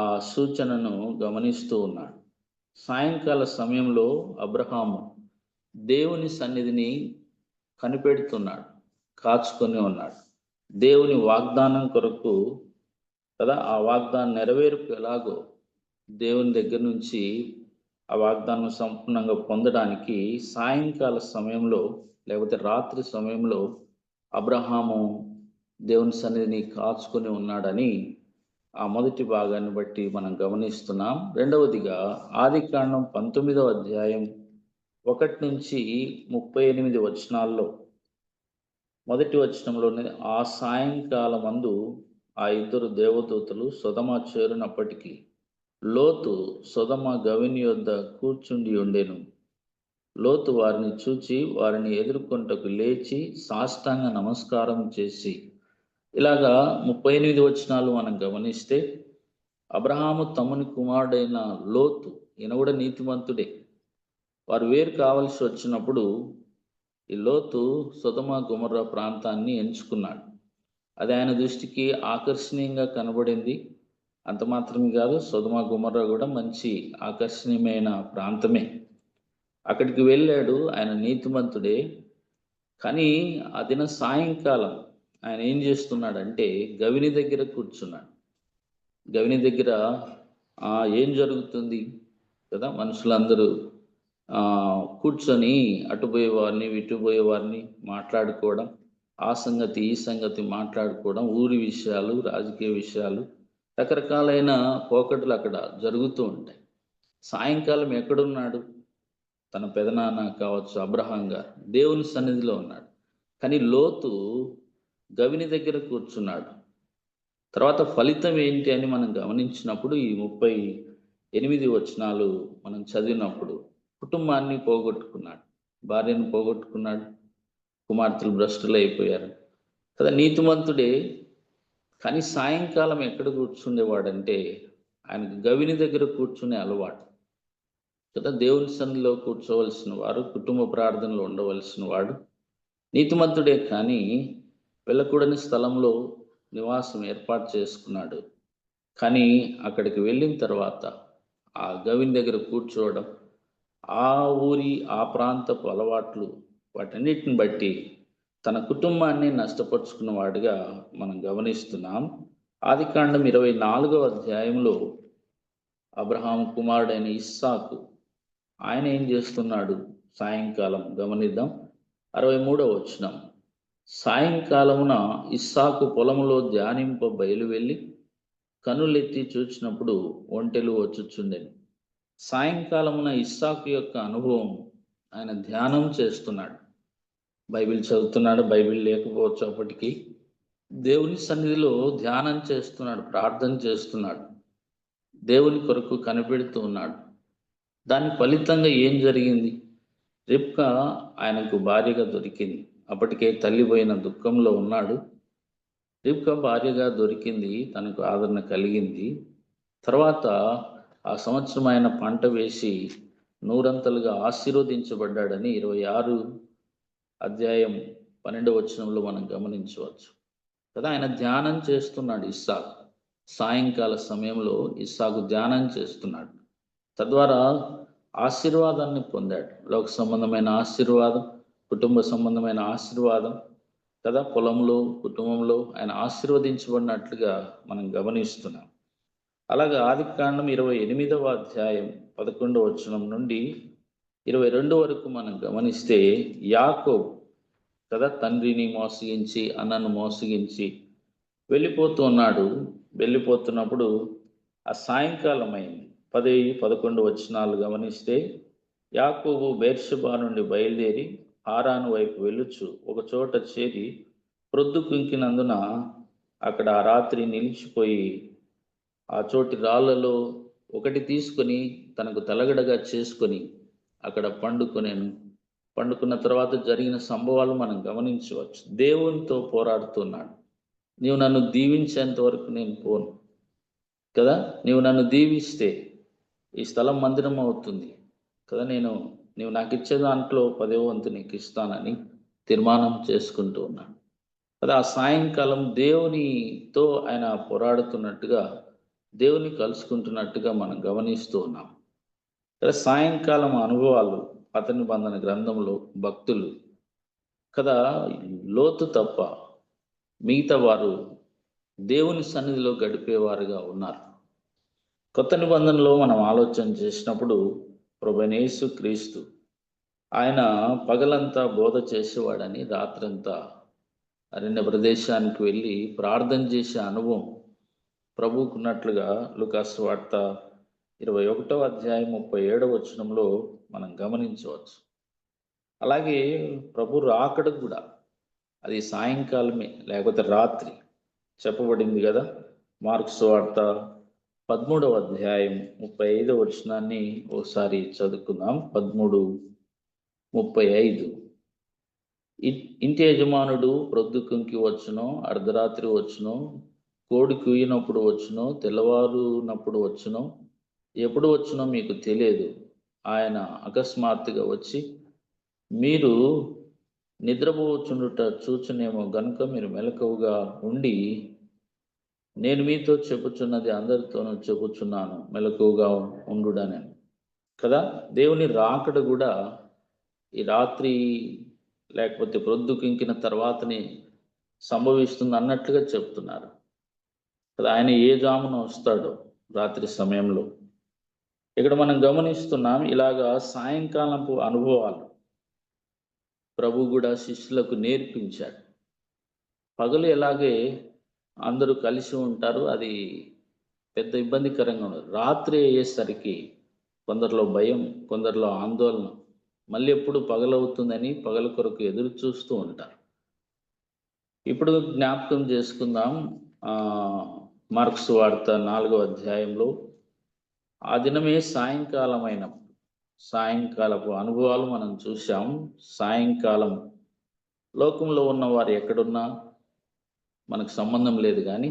ఆ సూచనను గమనిస్తూ ఉన్నాడు. సాయంకాల సమయంలో అబ్రహాము దేవుని సన్నిధిని కనిపెడుతున్నాడు, కాచుకొని ఉన్నాడు. దేవుని వాగ్దానం కొరకు కదా, ఆ వాగ్దానం నెరవేర్పు ఎలాగో దేవుని దగ్గర నుంచి ఆ వాగ్దానం సంపూర్ణంగా పొందడానికి సాయంకాల సమయంలో లేకపోతే రాత్రి సమయంలో అబ్రహాము దేవుని సన్నిధిని కాచుకొని ఉన్నాడని ఆ మొదటి భాగాన్ని బట్టి మనం గమనిస్తున్నాం. రెండవదిగా ఆదికాండం 19వ అధ్యాయం 1 నుంచి 38 వచనాల్లో మొదటి వచనంలోనే, ఆ సాయంకాలమందు ఆ 2 దేవదూతలు సొదొమ చేరినప్పటికీ లోతు సొదొమ గవిని యొద్ద కూర్చుండి ఉండెను. లోతు వారిని చూచి వారిని ఎదుర్కొంటకు లేచి సాష్టాంగ నమస్కారం చేసి, ఇలాగా 38 వచనాలు మనం గమనిస్తే, అబ్రహాము తమ్ముని కుమారుడైన లోతు, ఈయన కూడా నీతిమంతుడే. వారు వేరు కావలసి వచ్చినప్పుడు ఈ లోతు సొదొమ గొమొర్రా ప్రాంతాన్ని ఎంచుకున్నాడు. అది ఆయన దృష్టికి ఆకర్షణీయంగా కనబడింది. అంత మాత్రమే కాదు, సొదొమ గొమొర్రా కూడా మంచి ఆకర్షణీయమైన ప్రాంతమే. అక్కడికి వెళ్ళాడు. ఆయన నీతిమంతుడే. కానీ ఆ దిన సాయంకాలం ఆయన ఏం చేస్తున్నాడంటే గవిని దగ్గర కూర్చున్నాడు. గవిని దగ్గర ఏం జరుగుతుంది కదా, మనుషులందరూ కూర్చొని అటుపోయేవారిని ఇటుపోయేవారిని మాట్లాడుకోవడం, ఆ సంగతి ఈ సంగతి మాట్లాడుకోవడం, ఊరి విషయాలు, రాజకీయ విషయాలు, రకరకాలైన పోకడలు అక్కడ జరుగుతూ ఉంటాయి. సాయంకాలం ఎక్కడున్నాడు? తన పెదనాన్న కావచ్చు అబ్రహాం గారు దేవుని సన్నిధిలో ఉన్నాడు. కానీ లోతు గవిని దగ్గర కూర్చున్నాడు. తర్వాత ఫలితం ఏంటి అని మనం గమనించినప్పుడు ఈ 8 వచనాలు మనం చదివినప్పుడు కుటుంబాన్ని పోగొట్టుకున్నాడు, భార్యను పోగొట్టుకున్నాడు, కుమార్తెలు భ్రష్టులు అయిపోయారు కదా. నీతిమంతుడే, కానీ సాయంకాలం ఎక్కడ కూర్చుండేవాడంటే ఆయనకు గవిని దగ్గర కూర్చునే అలవాటు కదా. దేవుని సన్నిధిలో కూర్చోవలసిన వారు, కుటుంబ ప్రార్థనలో ఉండవలసిన వాడు నీతిమంతుడే, కానీ వెళ్ళకూడని స్థలంలో నివాసం ఏర్పాటు చేసుకున్నాడు. కానీ అక్కడికి వెళ్ళిన తర్వాత ఆ గవిని దగ్గర కూర్చోవడం, ఆ ఊరి ఆ ప్రాంతపు అలవాట్లు, వాటన్నిటిని బట్టి తన కుటుంబాన్ని నష్టపరుచుకున్న వాడిగా మనం గమనిస్తున్నాం. ఆదికాండం 24వ అధ్యాయంలో అబ్రహాం కుమారుడైన ఇస్సాకు, ఆయన ఏం చేస్తున్నాడు సాయంకాలం గమనిద్దాం. 63వ వచనం, సాయంకాలమున ఇస్సాకు పొలములో ధ్యానింప బయలువెళ్ళి కనులెత్తి చూచినప్పుడు ఒంటెలు వచ్చుచుండెను. సాయంకాలమున ఇస్సాకు యొక్క అనుభవం, ఆయన ధ్యానం చేస్తున్నాడు, బైబిల్ చదువుతున్నాడు, బైబిల్ లేకపోవచ్చు అప్పటికి, దేవుని సన్నిధిలో ధ్యానం చేస్తున్నాడు, ప్రార్థన చేస్తున్నాడు, దేవుని కొరకు కనిపెడుతూ ఉన్నాడు. దాని ఫలితంగా ఏం జరిగింది? రిబ్కా ఆయనకు భార్యగా దొరికింది. అప్పటికే తల్లి పోయిన దుఃఖంలో ఉన్నాడు. రిబ్కా భార్యగా దొరికింది, తనకు ఆదరణ కలిగింది. తర్వాత ఆ సంవత్సరం ఆయన పంట వేసి నూరంతలుగా ఆశీర్వదించబడ్డాడని 26 అధ్యాయం 12వ వచనంలో మనం గమనించవచ్చు కదా. ఆయన ధ్యానం చేస్తున్నాడు ఇస్సాకు. సాయంకాల సమయంలో ఇస్సాకు ధ్యానం చేస్తున్నాడు, తద్వారా ఆశీర్వాదాన్ని పొందాడు. లోక సంబంధమైన ఆశీర్వాదం, కుటుంబ సంబంధమైన ఆశీర్వాదం కదా. పొలంలో, కుటుంబంలో ఆయన ఆశీర్వదించబడినట్లుగా మనం గమనిస్తున్నాం. అలాగే ఆదికాండం 28వ అధ్యాయం 11వ వచనం నుండి 22 వరకు మనం గమనిస్తే, యాకోబు కదా తండ్రిని మోసగించి, అన్నను మోసగించి వెళ్ళిపోతున్నాడు. వెళ్ళిపోతున్నప్పుడు ఆ సాయంకాలం అయింది. 10, 11 వచనాలు గమనిస్తే, యాకోబు బెర్షెబా నుండి బయలుదేరి హారాను వైపు వెళ్ళుచు ఒక చోట చేరి ప్రొద్దుకుంకినందున అక్కడ ఆ రాత్రి నిలిచిపోయి ఆ చోటి రాళ్లలో ఒకటి తీసుకొని తనకు తలగడగా చేసుకొని అక్కడ పండుకున్న తర్వాత జరిగిన సంభవాలు మనం గమనించవచ్చు. దేవునితో పోరాడుతున్నాడు. నీవు నన్ను దీవించేంత వరకు నేను పోను కదా, నీవు నన్ను దీవిస్తే ఈ స్థలం మందిరం అవుతుంది కదా, నీవు నాకు ఇచ్చే దాంట్లో 10వ వంతు నీకు ఇస్తానని తీర్మానం చేసుకుంటూ ఉన్నాను కదా. ఆ సాయంకాలం దేవునితో ఆయన పోరాడుతున్నట్టుగా, దేవుని కలుసుకుంటున్నట్టుగా మనం గమనిస్తూ ఉన్నాం కదా. సాయంకాలం అనుభవాలు పాత నిబంధన గ్రంథంలో భక్తులు కదా, లోతు తప్ప మిగతా వారు దేవుని సన్నిధిలో గడిపేవారుగా ఉన్నారు. కొత్త నిబంధనలో మనం ఆలోచన చేసినప్పుడు ప్రభువైన యేసు క్రీస్తు ఆయన పగలంతా బోధ చేసేవాడని రాత్రంతా అరణ్య ప్రదేశానికి వెళ్ళి ప్రార్థన చేసే అనుభవం ప్రభువుకున్నట్లుగా లూకాసు వార్త 21వ అధ్యాయం 37వ వచనంలో మనం గమనించవచ్చు. అలాగే ప్రభు రాకడ కూడా అది సాయంకాలమే, లేకపోతే రాత్రి చెప్పబడింది కదా. మార్క్స్ వార్త 13వ అధ్యాయం 35వ వచనాన్ని ఒకసారి చదువుకుందాం. 13:35, ఇంటి యజమానుడు ప్రొద్దుకుంకి వచ్చునో, అర్ధరాత్రి వచ్చునో, కోడి కూయినప్పుడు వచ్చునో, తెల్లవారునప్పుడు వచ్చునో, ఎప్పుడు వచ్చునో మీకు తెలియదు. ఆయన అకస్మాత్తుగా వచ్చి మీరు నిద్రపోచుండుట చూచునేమో గనుక మీరు మెలకువగా ఉండి, నేను మీతో చెప్పుచున్నది అందరితోనూ చెప్పుచున్నాను, మెలకువగా ఉండుడని కదా. దేవుని రాకడ కూడా ఈ రాత్రి లేకపోతే ప్రొద్దుకింకిన తర్వాతనే సంభవిస్తుంది అన్నట్లుగా చెప్తున్నారు కదా. ఆయన ఏ జామున వస్తాడో రాత్రి సమయంలో. ఇక్కడ మనం గమనిస్తున్నాం, ఇలాగా సాయంకాలపు అనుభవాలు ప్రభు కూడా శిష్యులకు నేర్పించాడు. పగలు ఎలాగే అందరూ కలిసి ఉంటారు, అది పెద్ద ఇబ్బందికరంగా ఉండదు. రాత్రి అయ్యేసరికి కొందరిలో భయం, కొందరిలో ఆందోళన, మళ్ళీ ఎప్పుడు పగలవుతుందని పగల కొరకు ఎదురు చూస్తూ ఉంటారు. ఇప్పుడు జ్ఞాపకం చేసుకుందాం, మార్క్స్ వార్త 4వ అధ్యాయంలో ఆ దినమే సాయంకాలం అయినప్పుడు సాయంకాలపు అనుభవాలు మనం చూసాం. సాయంకాలం లోకంలో ఉన్న వారు ఎక్కడున్నా మనకు సంబంధం లేదు, కానీ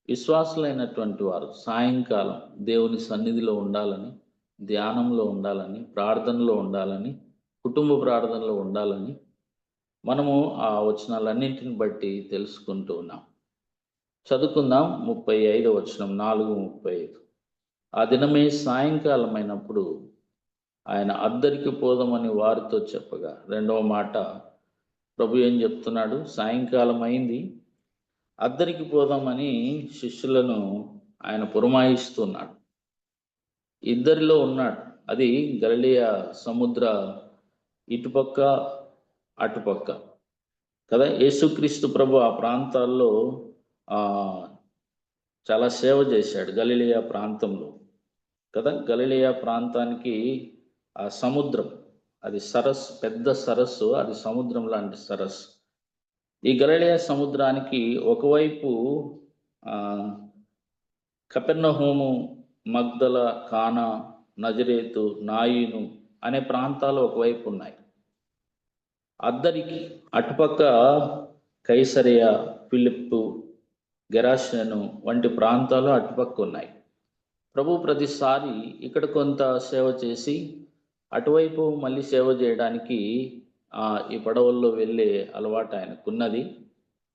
విశ్వాసులైనటువంటి వారు సాయంకాలం దేవుని సన్నిధిలో ఉండాలని, ధ్యానంలో ఉండాలని, ప్రార్థనలో ఉండాలని, కుటుంబ ప్రార్థనలో ఉండాలని మనము ఆ వచనాలన్నింటిని బట్టి తెలుసుకుంటూ ఉన్నాం. చదువుకుందాం 35వ వచనం, 4:35. ఆ దినమే సాయంకాలం అయినప్పుడు ఆయన అద్దరికి పోదామని వారితో చెప్పగా, రెండవ మాట ప్రభు ఏం చెప్తున్నాడు? సాయంకాలం అయింది, అద్దరికి పోదామని శిష్యులను ఆయన పురమాయిస్తున్నాడు. ఇద్దరిలో ఉన్నాడు. అది గలిలయ సముద్ర ఇటుపక్క అటుపక్క కదా. యేసుక్రీస్తు ప్రభు ఆ ప్రాంతాల్లో చాలా సేవ చేశాడు గలిలయ ప్రాంతంలో కదా. గలిలయ ప్రాంతానికి ఆ సముద్రం, అది సరస్సు, పెద్ద సరస్సు, అది సముద్రం లాంటి సరస్సు. ఈ గలిలయ సముద్రానికి ఒకవైపు కపెర్నహూము, మగ్దల, కానా, నజరేతు, నాయిను అనే ప్రాంతాలు ఒకవైపు ఉన్నాయి. అద్దరికి అటుపక్క కైసరియా, ఫిలిప్పు, గెరాషను వంటి ప్రాంతాలు అటుపక్క ఉన్నాయి. ప్రభు ప్రతిసారి ఇక్కడ కొంత సేవ చేసి అటువైపు మళ్ళీ సేవ చేయడానికి ఈ పడవల్లో వెళ్ళే అలవాటు ఆయనకున్నది.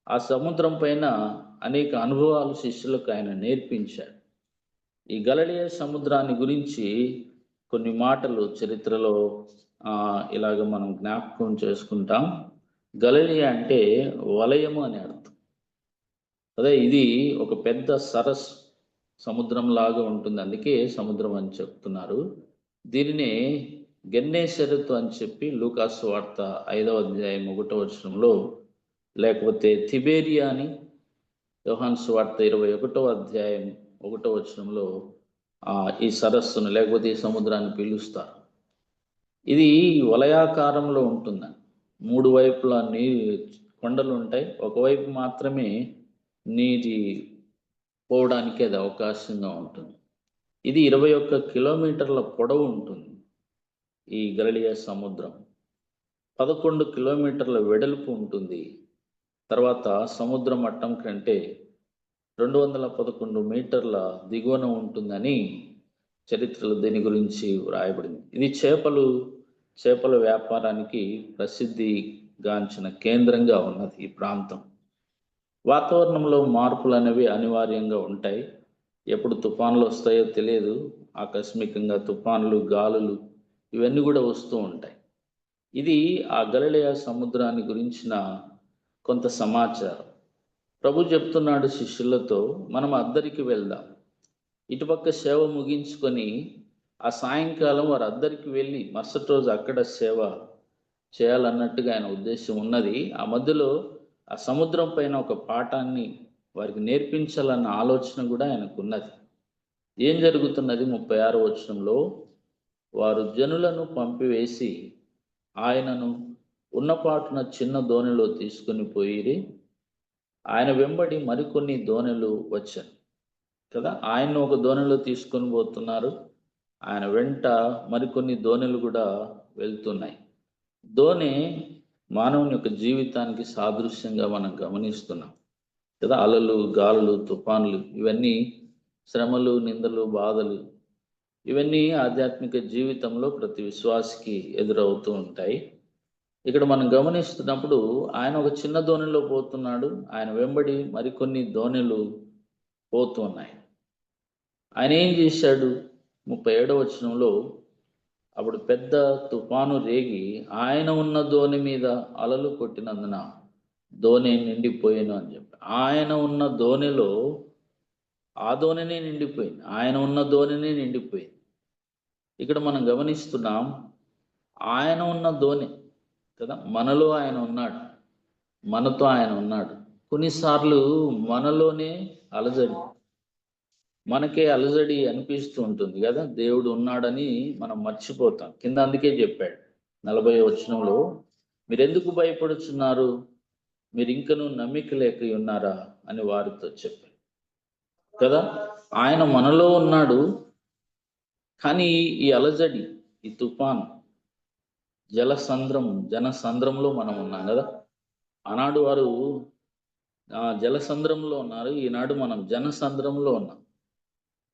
ఆ సముద్రం పైన అనేక అనుభవాలు శిష్యులకు ఆయన నేర్పించాడు. ఈ గలిలయ సముద్రాన్ని గురించి కొన్ని మాటలు చరిత్రలో ఇలాగ మనం జ్ఞాపకం చేసుకుంటాం. గలిలయ అంటే వలయము అని అర్థం. అదే ఇది ఒక పెద్ద సరస్సు, సముద్రం లాగా ఉంటుంది, అందుకే సముద్రం అని చెప్తున్నారు. దీనినే గెన్నేసరెతు అని చెప్పి లూకాసు వార్త 5వ అధ్యాయం 1వ వచనంలో, లేకపోతే తిబేరియా అని యోహాను సువార్త 21వ అధ్యాయం 1వ వచనంలో ఈ సరస్సును లేకపోతే ఈ సముద్రాన్ని పిలుస్తారు. ఇది వలయాకారంలో ఉంటుందని, 3 వైపులా కొండలు ఉంటాయి, ఒకవైపు మాత్రమే నీటి పోవడానికి అది అవకాశంగా ఉంటుంది. ఇది 21 కిలోమీటర్ల పొడవు ఉంటుంది. ఈ గలిలయ సముద్రం 11 కిలోమీటర్ల వెడల్పు ఉంటుంది. తర్వాత సముద్ర మట్టం కంటే 211 మీటర్ల దిగువన ఉంటుందని చరిత్రలో దీని గురించి వ్రాయబడింది. ఇది చేపల వ్యాపారానికి ప్రసిద్ధిగాంచిన కేంద్రంగా ఉన్నది ఈ ప్రాంతం. వాతావరణంలో మార్పులు అనేవి అనివార్యంగా ఉంటాయి. ఎప్పుడు తుఫాన్లు వస్తాయో తెలియదు. ఆకస్మికంగా తుఫాన్లు, గాలులు ఇవన్నీ కూడా వస్తూ ఉంటాయి. ఇది ఆ గలిలయ సముద్రాన్ని గురించిన కొంత సమాచారం. ప్రభు చెప్తున్నాడు శిష్యులతో, మనం అద్దరికి వెళ్దాం. ఇటుపక్క సేవ ముగించుకొని ఆ సాయంకాలం వారు అద్దరికి వెళ్ళి మరుసటి రోజు అక్కడ సేవ చేయాలన్నట్టుగా ఆయన ఉద్దేశం ఉన్నది. ఆ మధ్యలో ఆ సముద్రం పైన ఒక పాఠాన్ని వారికి నేర్పించాలన్న ఆలోచన కూడా ఆయనకున్నది. ఏం జరుగుతున్నది? 36వ వచనంలో, వారు జనులను పంపివేసి ఆయనను ఉన్నపాటున చిన్న దోణిలో తీసుకుని పోయిరి. ఆయన వెంబడి మరికొన్ని దోణెలు వచ్చాను కదా. ఆయన్ను ఒక దోణిలో తీసుకొని పోతున్నారు, ఆయన వెంట మరికొన్ని దోణెలు కూడా వెళ్తున్నాయి. దోణి మానవుని యొక్క జీవితానికి సాదృశ్యంగా మనం గమనిస్తున్నాం కదా. అలలు, గాలులు, తుఫాన్లు ఇవన్నీ శ్రమలు, నిందలు, బాధలు ఇవన్నీ ఆధ్యాత్మిక జీవితంలో ప్రతి విశ్వాసికి ఎదురవుతూ ఉంటాయి. ఇక్కడ మనం గమనిస్తున్నప్పుడు ఆయన ఒక చిన్న దోణిలో పోతున్నాడు, ఆయన వెంబడి మరికొన్ని దోణెలు పోతూ ఉన్నాయి. ఆయన ఏం చేశాడు? 37వ వచనంలో, అప్పుడు పెద్ద తుఫాను రేగి ఆయన ఉన్న దోణి మీద అలలు కొట్టినందున దోణి నిండిపోయాను అని చెప్పి, ఆయన ఉన్న దోణిలో ఆ దోణినే నిండిపోయింది, ఆయన ఉన్న దోణినే నిండిపోయింది. ఇక్కడ మనం గమనిస్తున్నాం, ఆయన ఉన్న దోణి కదా, మనలో ఆయన ఉన్నాడు, మనతో ఆయన ఉన్నాడు. కొన్నిసార్లు మనలోనే అలజడి, మనకే అలజడి అనిపిస్తూ ఉంటుంది కదా. దేవుడు ఉన్నాడని మనం మర్చిపోతాం. కింద అందుకే చెప్పాడు 40వ వచనంలో, మీరెందుకు భయపడుచున్నారు, మీరు ఇంకనూ నమ్మిక లేక ఉన్నారా అని వారితో చెప్పాడు కదా. ఆయన మనలో ఉన్నాడు, కానీ ఈ అలజడి, ఈ తుఫాను, జనసంద్రంలో మనం ఉన్నాం కదా. ఆనాడు వారు జలసంద్రంలో ఉన్నారు, ఈనాడు మనం జనసంద్రంలో ఉన్నాం.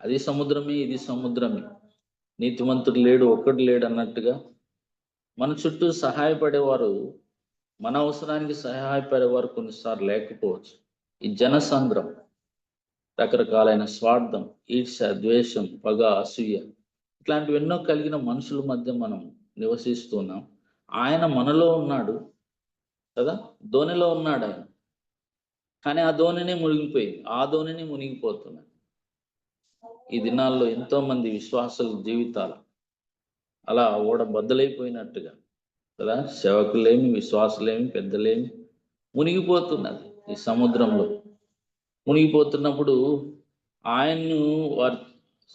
అది సముద్రమే, ఇది సముద్రమే. నీతిమంతుడు లేడు, ఒక్కడు లేడు అన్నట్టుగా మన చుట్టూ సహాయపడేవారు, మన అవసరానికి సహాయపడేవారు కొన్నిసార్లు లేకపోవచ్చు. ఈ జనసంద్రం, రకరకాలైన స్వార్థం, ఈర్ష్య, ద్వేషం, పగ, అసూయ, ఇట్లాంటివి ఎన్నో కలిగిన మనుషుల మధ్య మనం నివసిస్తున్నాం. ఆయన మనలో ఉన్నాడు కదా, ధోనిలో ఉన్నాడు ఆయన. కానీ ఆ ధోనినే మునిగిపోయింది, ఆ ధోనిని మునిగిపోతున్నాడు. ఈ దినాల్లో ఎంతో మంది విశ్వాసుల జీవితాలు అలా ఓడ బద్దలైపోయినట్టుగా కదా, సేవకులేమి, విశ్వాసులేమి, పెద్దలేమి మునిగిపోతున్నది ఈ సముద్రంలో. మునిగిపోతున్నప్పుడు ఆయన్ను వారు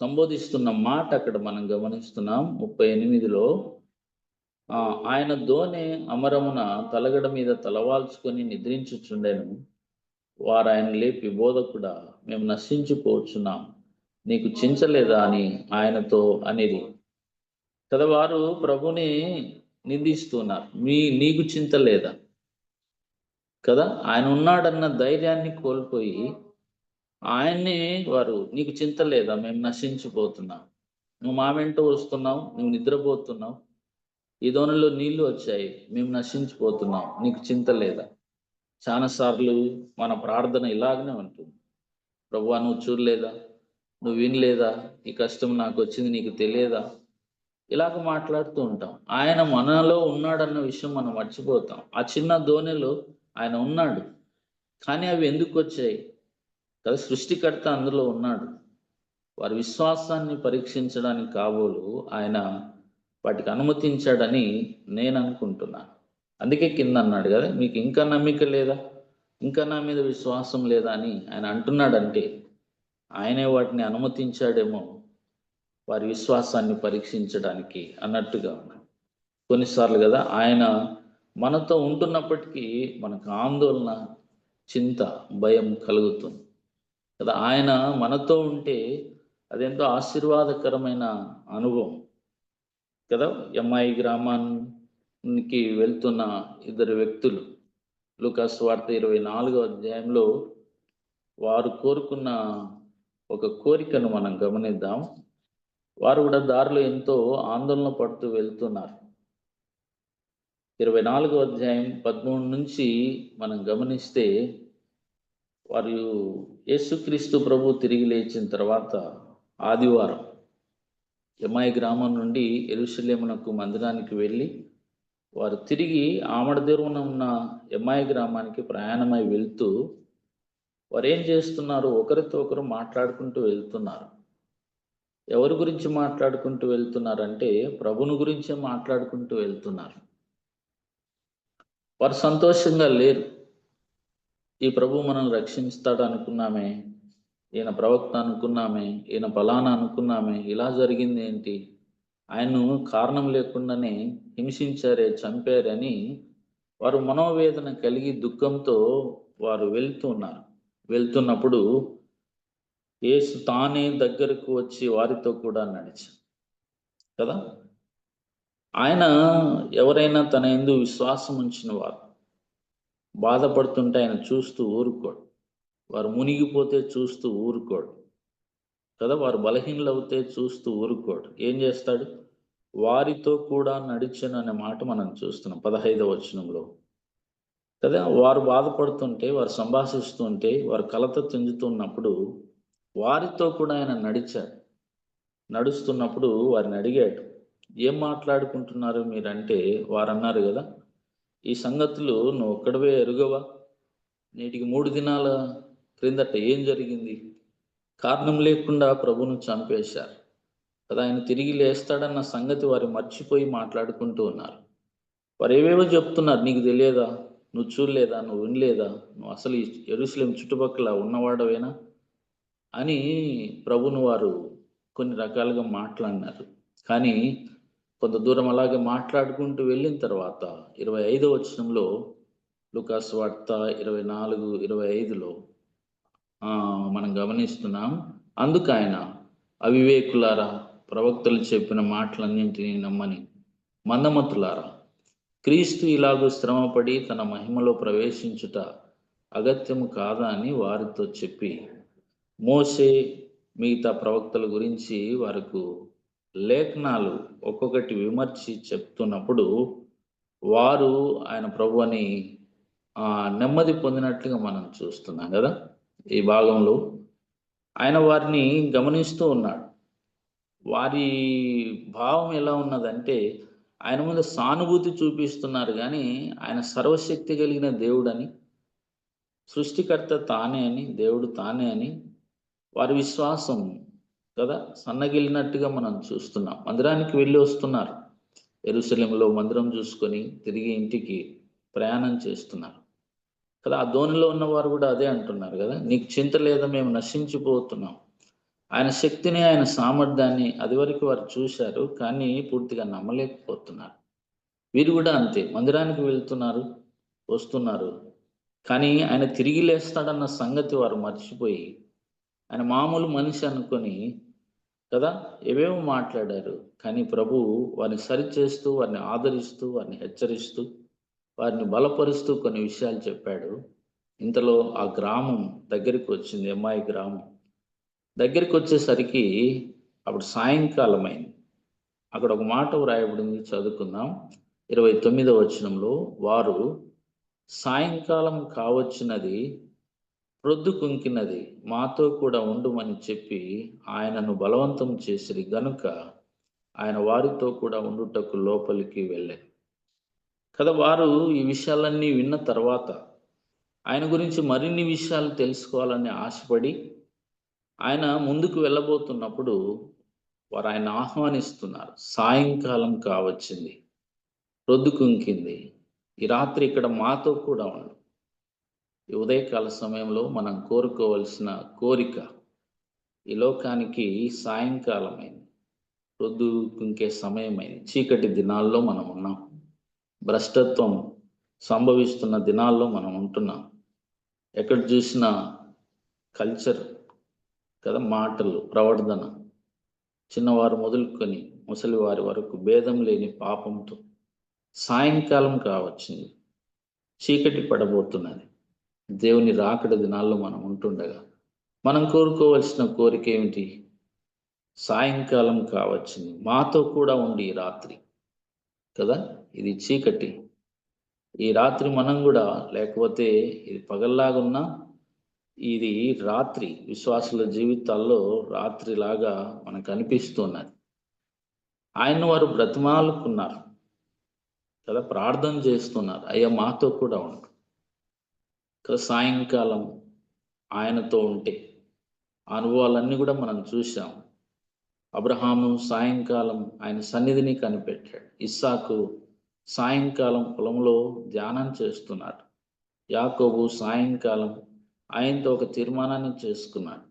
సంబోధిస్తున్న మాట అక్కడ మనం గమనిస్తున్నాం. 38లో ఆయన దోనె అమరమున తలగడ మీద తలవాల్చుకొని నిద్రించుచుండెను. వారు ఆయన లేపి, బోధకుడా, మేము నశించిపోతున్నాం, నీకు చించలేదా అని ఆయనతో అనేది కదా. వారు ప్రభుని నిందిస్తున్నారు, నీకు చింతలేదా కదా. ఆయన ఉన్నాడన్న ధైర్యాన్ని కోల్పోయి ఆయన్ని వారు, నీకు చింతలేదా, మేము నశించిపోతున్నాం, నువ్వు మా వెంట వస్తున్నావు, నువ్వు నిద్రపోతున్నావు, ఈ దోణిలో నీళ్లు వచ్చాయి, మేము నశించిపోతున్నాం, నీకు చింతలేదా. చాలాసార్లు మన ప్రార్థన ఇలాగనే ఉంటుంది, ప్రభువా నువ్వు చూడలేదా, నువ్వు వినలేదా, ఈ కష్టం నాకు వచ్చింది నీకు తెలియదా, ఇలాగ మాట్లాడుతూ ఉంటాం. ఆయన మనలో ఉన్నాడన్న విషయం మనం మర్చిపోతాం. ఆ చిన్న దోణిలో ఆయన ఉన్నాడు, కానీ అవి ఎందుకు వచ్చాయి కదా, సృష్టికర్త అందులో ఉన్నాడు. వారి విశ్వాసాన్ని పరీక్షించడానికి కాబోలు ఆయన వాటికి అనుమతించాడని నేను అనుకుంటున్నాను. అందుకే కింద అన్నాడు కదా, మీకు ఇంకా నమ్మిక లేదా, ఇంకా నా మీద విశ్వాసం లేదా అని ఆయన అంటున్నాడంటే ఆయనే వాటిని అనుమతించాడేమో వారి విశ్వాసాన్ని పరీక్షించడానికి అన్నట్టుగా ఉన్నాడు. కొన్నిసార్లు కదా ఆయన మనతో ఉంటున్నప్పటికీ మనకు ఆందోళన, చింత, భయం కలుగుతుంది కదా. ఆయన మనతో ఉంటే అదెంతో ఆశీర్వాదకరమైన అనుభవం కదా. ఎమ్మాయి గ్రామానికి వెళ్తున్న ఇద్దరు వ్యక్తులు, లూకాసు సువార్త 24వ అధ్యాయంలో వారు కోరుకున్న ఒక కోరికను మనం గమనిద్దాం. వారు కూడా దారిలో ఎంతో ఆందోళన పడుతూ వెళ్తున్నారు. 24వ అధ్యాయం 13 నుంచి మనం గమనిస్తే, వారు యేసుక్రీస్తు ప్రభు తిరిగి లేచిన తర్వాత ఆదివారం ఎమ్మాయి గ్రామం నుండి యెరూషలేమునకు మందిరానికి వెళ్ళి వారు తిరిగి ఆమడ దూరాన ఉన్న ఎమ్మాయి గ్రామానికి ప్రయాణమై వెళ్తూ వారు ఏం చేస్తున్నారు, ఒకరితో ఒకరు మాట్లాడుకుంటూ వెళ్తున్నారు. ఎవరి గురించి మాట్లాడుకుంటూ వెళ్తున్నారంటే ప్రభుని గురించే మాట్లాడుకుంటూ వెళ్తున్నారు. వారు సంతోషంగా లేరు. ఈ ప్రభు మనల్ని రక్షిస్తాడు అనుకున్నామే, ఈయన ప్రవక్త అనుకున్నామే, ఈయన ఫలానా అనుకున్నామే, ఇలా జరిగింది ఏంటి, ఆయన్ను కారణం లేకుండానే హింసించారే, చంపారని వారు మనోవేదన కలిగి దుఃఖంతో వారు వెళ్తున్నప్పుడు యేసు తానే దగ్గరకు వచ్చి వారితో కూడా నడిచాడు కదా. ఆయన ఎవరైనా తన యందు విశ్వాసం ఉంచిన వారు బాధపడుతుంటే ఆయన చూస్తూ ఊరుకోడు, వారు మునిగిపోతే చూస్తూ ఊరుకోడు కదా, వారు బలహీనలు అవుతే చూస్తూ ఊరుకోడు. ఏం చేస్తాడు, వారితో కూడా నడిచాను అనే మాట మనం చూస్తున్నాం 15వ వచనంలో కదా. వారు బాధపడుతుంటే, వారు సంభాషిస్తుంటే, వారు కలత చెందుతున్నప్పుడు వారితో కూడా ఆయన నడిచాడు. నడుస్తున్నప్పుడు వారిని అడిగాడు, ఏం మాట్లాడుకుంటున్నారు మీరంటే వారు అన్నారు కదా, ఈ సంగతులు నువ్వు ఒక్కడవే ఎరుగవా, నేటికి 3 దినాల క్రిందట ఏం జరిగింది, కారణం లేకుండా ప్రభును చంపేశారు కదా, ఆయన తిరిగి లేస్తాడన్న సంగతి వారు మర్చిపోయి మాట్లాడుకుంటూ ఉన్నారు. వారు ఏవేవో చెప్తున్నారు, నీకు తెలియదా, నువ్వు చూడలేదా, నువ్వు వినలేదా, నువ్వు అసలు ఈ యెరూషలేము చుట్టుపక్కల ఉన్నవాడవేనా అని ప్రభును వారు కొన్ని రకాలుగా మాట్లాడినారు. కానీ కొంత దూరం అలాగే మాట్లాడుకుంటూ వెళ్ళిన తర్వాత 25వ వచనంలో లూకాసు సువార్త 24:25లో మనం గమనిస్తున్నాం. అందుకు ఆయన, అవివేకులారా, ప్రవక్తలు చెప్పిన మాటలన్నింటినీ నమ్మని మందమతులారా, క్రీస్తు ఇలాగూ శ్రమపడి తన మహిమలో ప్రవేశించుట అగత్యము కాదా అని వారితో చెప్పి, మోషే మిగతా ప్రవక్తల గురించి వారికి లేఖనాలు ఒక్కొక్కటి విమర్శి చెప్తున్నప్పుడు వారు ఆయన ప్రభువుని నెమ్మది పొందినట్లుగా మనం చూస్తున్నాం కదా. ఈ భాగంలో ఆయన వారిని గమనిస్తూ ఉన్నాడు. వారి భావం ఎలా ఉన్నదంటే, ఆయన ముందు సానుభూతి చూపిస్తున్నారు, కానీ ఆయన సర్వశక్తి కలిగిన దేవుడని, సృష్టికర్త తానే అని, దేవుడు తానే అని వారి విశ్వాసం కదా సన్నగిలినట్టుగా మనం చూస్తున్నాం. మందిరానికి వెళ్ళి వస్తున్నారు, యెరూషలేములో మందిరం చూసుకొని తిరిగి ఇంటికి ప్రయాణం చేస్తున్నారు కదా. ఆ ధోనిలో ఉన్నవారు కూడా అదే అంటున్నారు కదా, నీకు చింత లేదా, మేము నశించిపోతున్నాం. ఆయన శక్తిని, ఆయన సామర్థ్యాన్ని అది వరకు వారు చూశారు, కానీ పూర్తిగా నమ్మలేకపోతున్నారు. వీరు కూడా అంతే, మందిరానికి వెళ్తున్నారు, వస్తున్నారు, కానీ ఆయన తిరిగి లేస్తాడన్న సంగతి వారు మర్చిపోయి ఆయన మామూలు మనిషి అనుకొని కదా ఏవేమో మాట్లాడారు. కానీ ప్రభువు వారిని సరిచేస్తూ, వారిని ఆదరిస్తూ, వారిని హెచ్చరిస్తూ, వారిని బలపరుస్తూ కొన్ని విషయాలు చెప్పాడు. ఇంతలో ఆ గ్రామం దగ్గరికి వచ్చింది, ఎమ్మాయి గ్రామం దగ్గరికి వచ్చేసరికి అప్పుడు సాయంకాలం అయింది. అక్కడ ఒక మాట వ్రాయబడింది, చదువుకుందాం. 29వ వచనంలో, వారు సాయంకాలం కావచ్చినది, ప్రొద్దు కుంకినది, మాతో కూడా ఉండుమని చెప్పి ఆయనను బలవంతం చేసిరి గనుక ఆయన వారితో కూడా ఉండుటకు లోపలికి వెళ్ళారు కదా. వారు ఈ విషయాలన్నీ విన్న తర్వాత ఆయన గురించి మరిన్ని విషయాలు తెలుసుకోవాలని ఆశపడి ఆయన ముందుకు వెళ్ళబోతున్నప్పుడు వారు ఆయన ఆహ్వానిస్తున్నారు. సాయంకాలం కావచ్చింది, ప్రొద్దు కుంకింది, ఈ రాత్రి ఇక్కడ మాతో కూడా ఉండు. ఈ ఉదయకాల సమయంలో మనం కోరుకోవలసిన కోరిక, ఈ లోకానికి సాయంకాలమైంది, ప్రొద్దు కుంకే సమయమైంది, చీకటి దినాల్లో మనం ఉన్నాం, భ్రష్టత్వం సంభవిస్తున్న దినాల్లో మనం ఉంటున్నాం. ఎక్కడ చూసినా కల్చర్ కదా, మాటలు, ప్రవర్తన, చిన్నవారు మొదలుకొని ముసలివారి వరకు భేదం లేని పాపంతో సాయంకాలం కావచ్చింది, చీకటి పడబోతున్నది. దేవుని రాకడ దినాల్లో మనం ఉంటుండగా మనం కోరుకోవలసిన కోరిక ఏమిటి? సాయంకాలం కావచ్చింది, మాతో కూడా ఉండి ఈ రాత్రి కదా. ఇది చీకటి, ఈ రాత్రి మనం కూడా, లేకపోతే ఇది పగల్లాగున్నా ఇది రాత్రి విశ్వాసుల జీవితాల్లో రాత్రిలాగా మనకు అనిపిస్తున్నది. ఆయన వారు బ్రతిమాలుకున్నారు కదా, ప్రార్థన చేస్తున్నారు, అయ్యా మాతో కూడా ఉండు కదా. సాయంకాలం ఆయనతో ఉంటే అనుభవాలన్నీ కూడా మనం చూసాం. అబ్రహాము సాయంకాలం ఆయన సన్నిధిని కనిపెట్టాడు. ఇస్సాకు సాయంకాలం పొలంలో ధ్యానం చేస్తున్నాడు. యాకోబు సాయంకాలం ఆయనతో ఒక తీర్మానాన్ని చేసుకున్నాడు.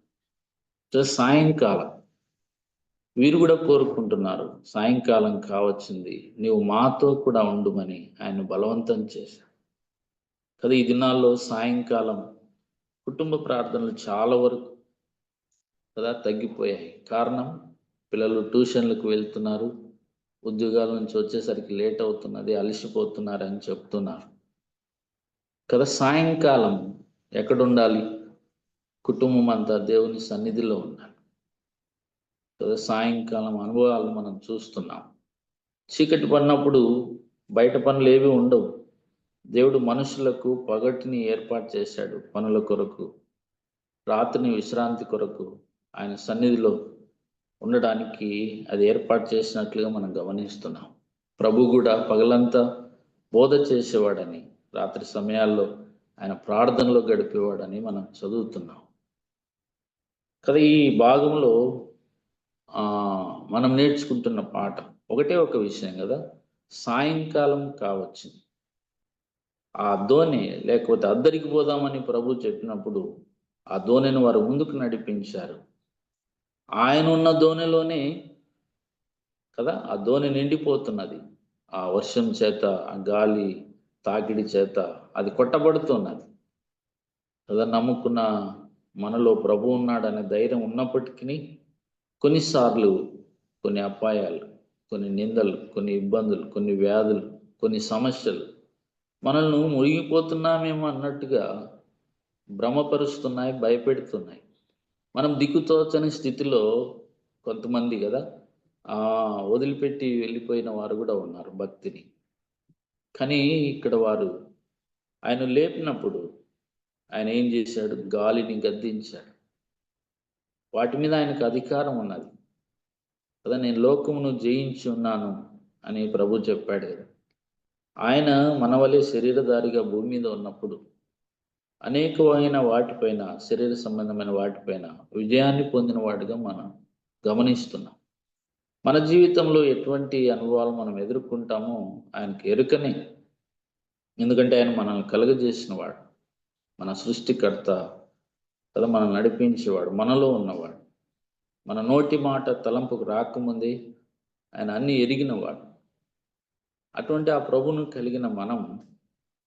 సాయంకాలం వీరు కూడా కోరుకుంటున్నారు, సాయంకాలం కావచ్చింది, నీవు మాతో కూడా ఉండుమని ఆయన బలవంతం చేశాడు కదా. ఈ దినాల్లో సాయంకాలం కుటుంబ ప్రార్థనలు చాలా వరకు కదా తగ్గిపోయాయి. కారణం, పిల్లలు ట్యూషన్లకు వెళ్తున్నారు, ఉద్యోగాల నుంచి వచ్చేసరికి లేట్ అవుతున్నది, అలసిపోతున్నారు అని చెప్తున్నారు కదా. సాయంకాలం ఎక్కడ ఉండాలి? కుటుంబం అంతా దేవుని సన్నిధిలో ఉండాలి కదా. సాయంకాలం అనుభవాలు మనం చూస్తున్నాం. చీకటి పడినప్పుడు బయట పనులు ఏవి ఉండవు. దేవుడు మనుషులకు పగటిని ఏర్పాటు చేశాడు పనుల కొరకు, రాత్రిని విశ్రాంతి కొరకు ఆయన సన్నిధిలో ఉండడానికి అది ఏర్పాటు చేసినట్లుగా మనం గమనిస్తున్నాం. ప్రభు కూడా పగలంతా బోధ చేసేవాడని, రాత్రి సమయాల్లో ఆయన ప్రార్థనలో గడిపేవాడని మనం చదువుతున్నాం కదా. ఈ భాగంలో మనం నేర్చుకుంటున్న పాఠం ఒకటే ఒక విషయం కదా, సాయంకాలం కావచ్చింది. ఆ ధోని లేకపోతే అద్దరికి పోదామని ప్రభు చెప్పినప్పుడు ఆ ధోనిని వారు ముందుకు నడిపించారు. ఆయన ఉన్న ధోనిలోనే కదా ఆ ధోని నిండిపోతున్నది. ఆ వర్షం చేత, ఆ గాలి తాకిడి చేత అది కొట్టబడుతున్నది కదా. నమ్ముకున్న మనలో ప్రభు ఉన్నాడనే ధైర్యం ఉన్నప్పటికీ కొన్నిసార్లు కొన్ని అపాయాలు, కొన్ని నిందలు, కొన్ని ఇబ్బందులు, కొన్ని వ్యాధులు, కొన్ని సమస్యలు మనల్ని మునిగిపోతున్నామేమో అన్నట్టుగా భ్రమపరుస్తున్నాయి, భయపెడుతున్నాయి. మనం దిక్కుతోచని స్థితిలో కొంతమంది కదా వదిలిపెట్టి వెళ్ళిపోయిన వారు కూడా ఉన్నారు భక్తిని. కానీ ఇక్కడ వారు ఆయన లేపినప్పుడు ఆయన ఏం చేశాడు? గాలిని గద్దించాడు. వాటి మీద ఆయనకు అధికారం ఉన్నది కదా. నేను లోకమును జయించి ఉన్నాను అని ప్రభు చెప్పాడు కదా. ఆయన మన వలె శరీరధారిగా భూమి మీద ఉన్నప్పుడు అనేకమైన వాటిపైన, శరీర సంబంధమైన వాటిపైన విజయాన్ని పొందిన వాడిగా మనం గమనిస్తున్నాం. మన జీవితంలో ఎటువంటి అనుభవాలు మనం ఎదుర్కొంటామో ఆయనకి ఎరుకనే. ఎందుకంటే ఆయన మనల్ని కలుగజేసిన వాడు, మన సృష్టికర్త కదా, మనల్ని నడిపించేవాడు, మనలో ఉన్నవాడు. మన నోటి మాట తలంపుకు రాకముందే ఆయన అన్ని ఎరిగినవాడు. అటువంటి ఆ ప్రభువును కలిగిన మనం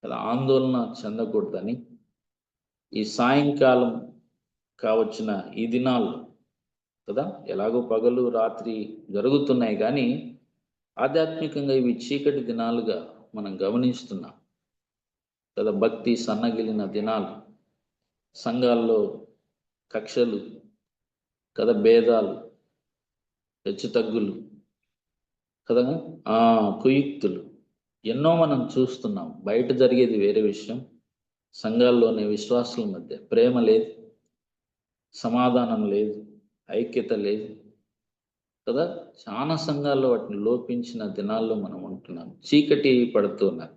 కదా ఆందోళన చెందకూడదని ఈ సాయంకాలం కావచ్చిన ఈ దినాలు కదా, ఎలాగో పగలు రాత్రి జరుగుతున్నాయి కానీ ఆధ్యాత్మికంగా ఇవి చీకటి దినాలుగా మనం గమనిస్తున్నాం కదా. భక్తి సన్నగిలిన దినాలు, సంఘాల్లో కక్షలు కదా, భేదాలు, హెచ్చుతగ్గులు కదా, కుయుక్తులు ఎన్నో మనం చూస్తున్నాం. బయట జరిగేది వేరే విషయం, సంఘాల్లోనే విశ్వాసుల మధ్య ప్రేమ లేదు, సమాధానం లేదు, ఐక్యత లేదు కదా. చాలా సంఘాల్లో వాటిని లోపించిన దినాల్లో మనం ఉంటున్నాం. చీకటి పడుతున్నది.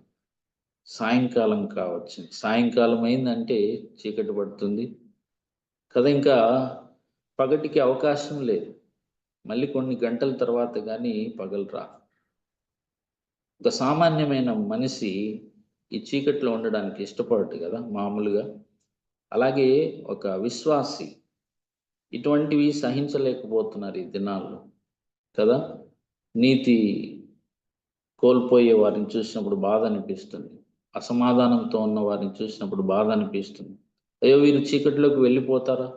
సాయంకాలం కావచ్చు, సాయంకాలం అయిందంటే చీకటి పడుతుంది కదా. ఇంకా పగటికి అవకాశం లేదు. మళ్ళీ కొన్ని గంటల తర్వాత కానీ పగలు రా. ఒక సామాన్యమైన మనిషి ఈ చీకట్లో ఉండడానికి ఇష్టపడదు కదా మామూలుగా. అలాగే ఒక విశ్వాసి ఇటువంటివి సహించలేకపోతున్నారు ఈ దినాల్లో కదా. నీతి కోల్పోయే వారిని చూసినప్పుడు బాధ అనిపిస్తుంది, అసమాధానంతో ఉన్న వారిని చూసినప్పుడు బాధ అనిపిస్తుంది. అయ్యో వీరు చీకటిలోకి వెళ్ళిపోతారా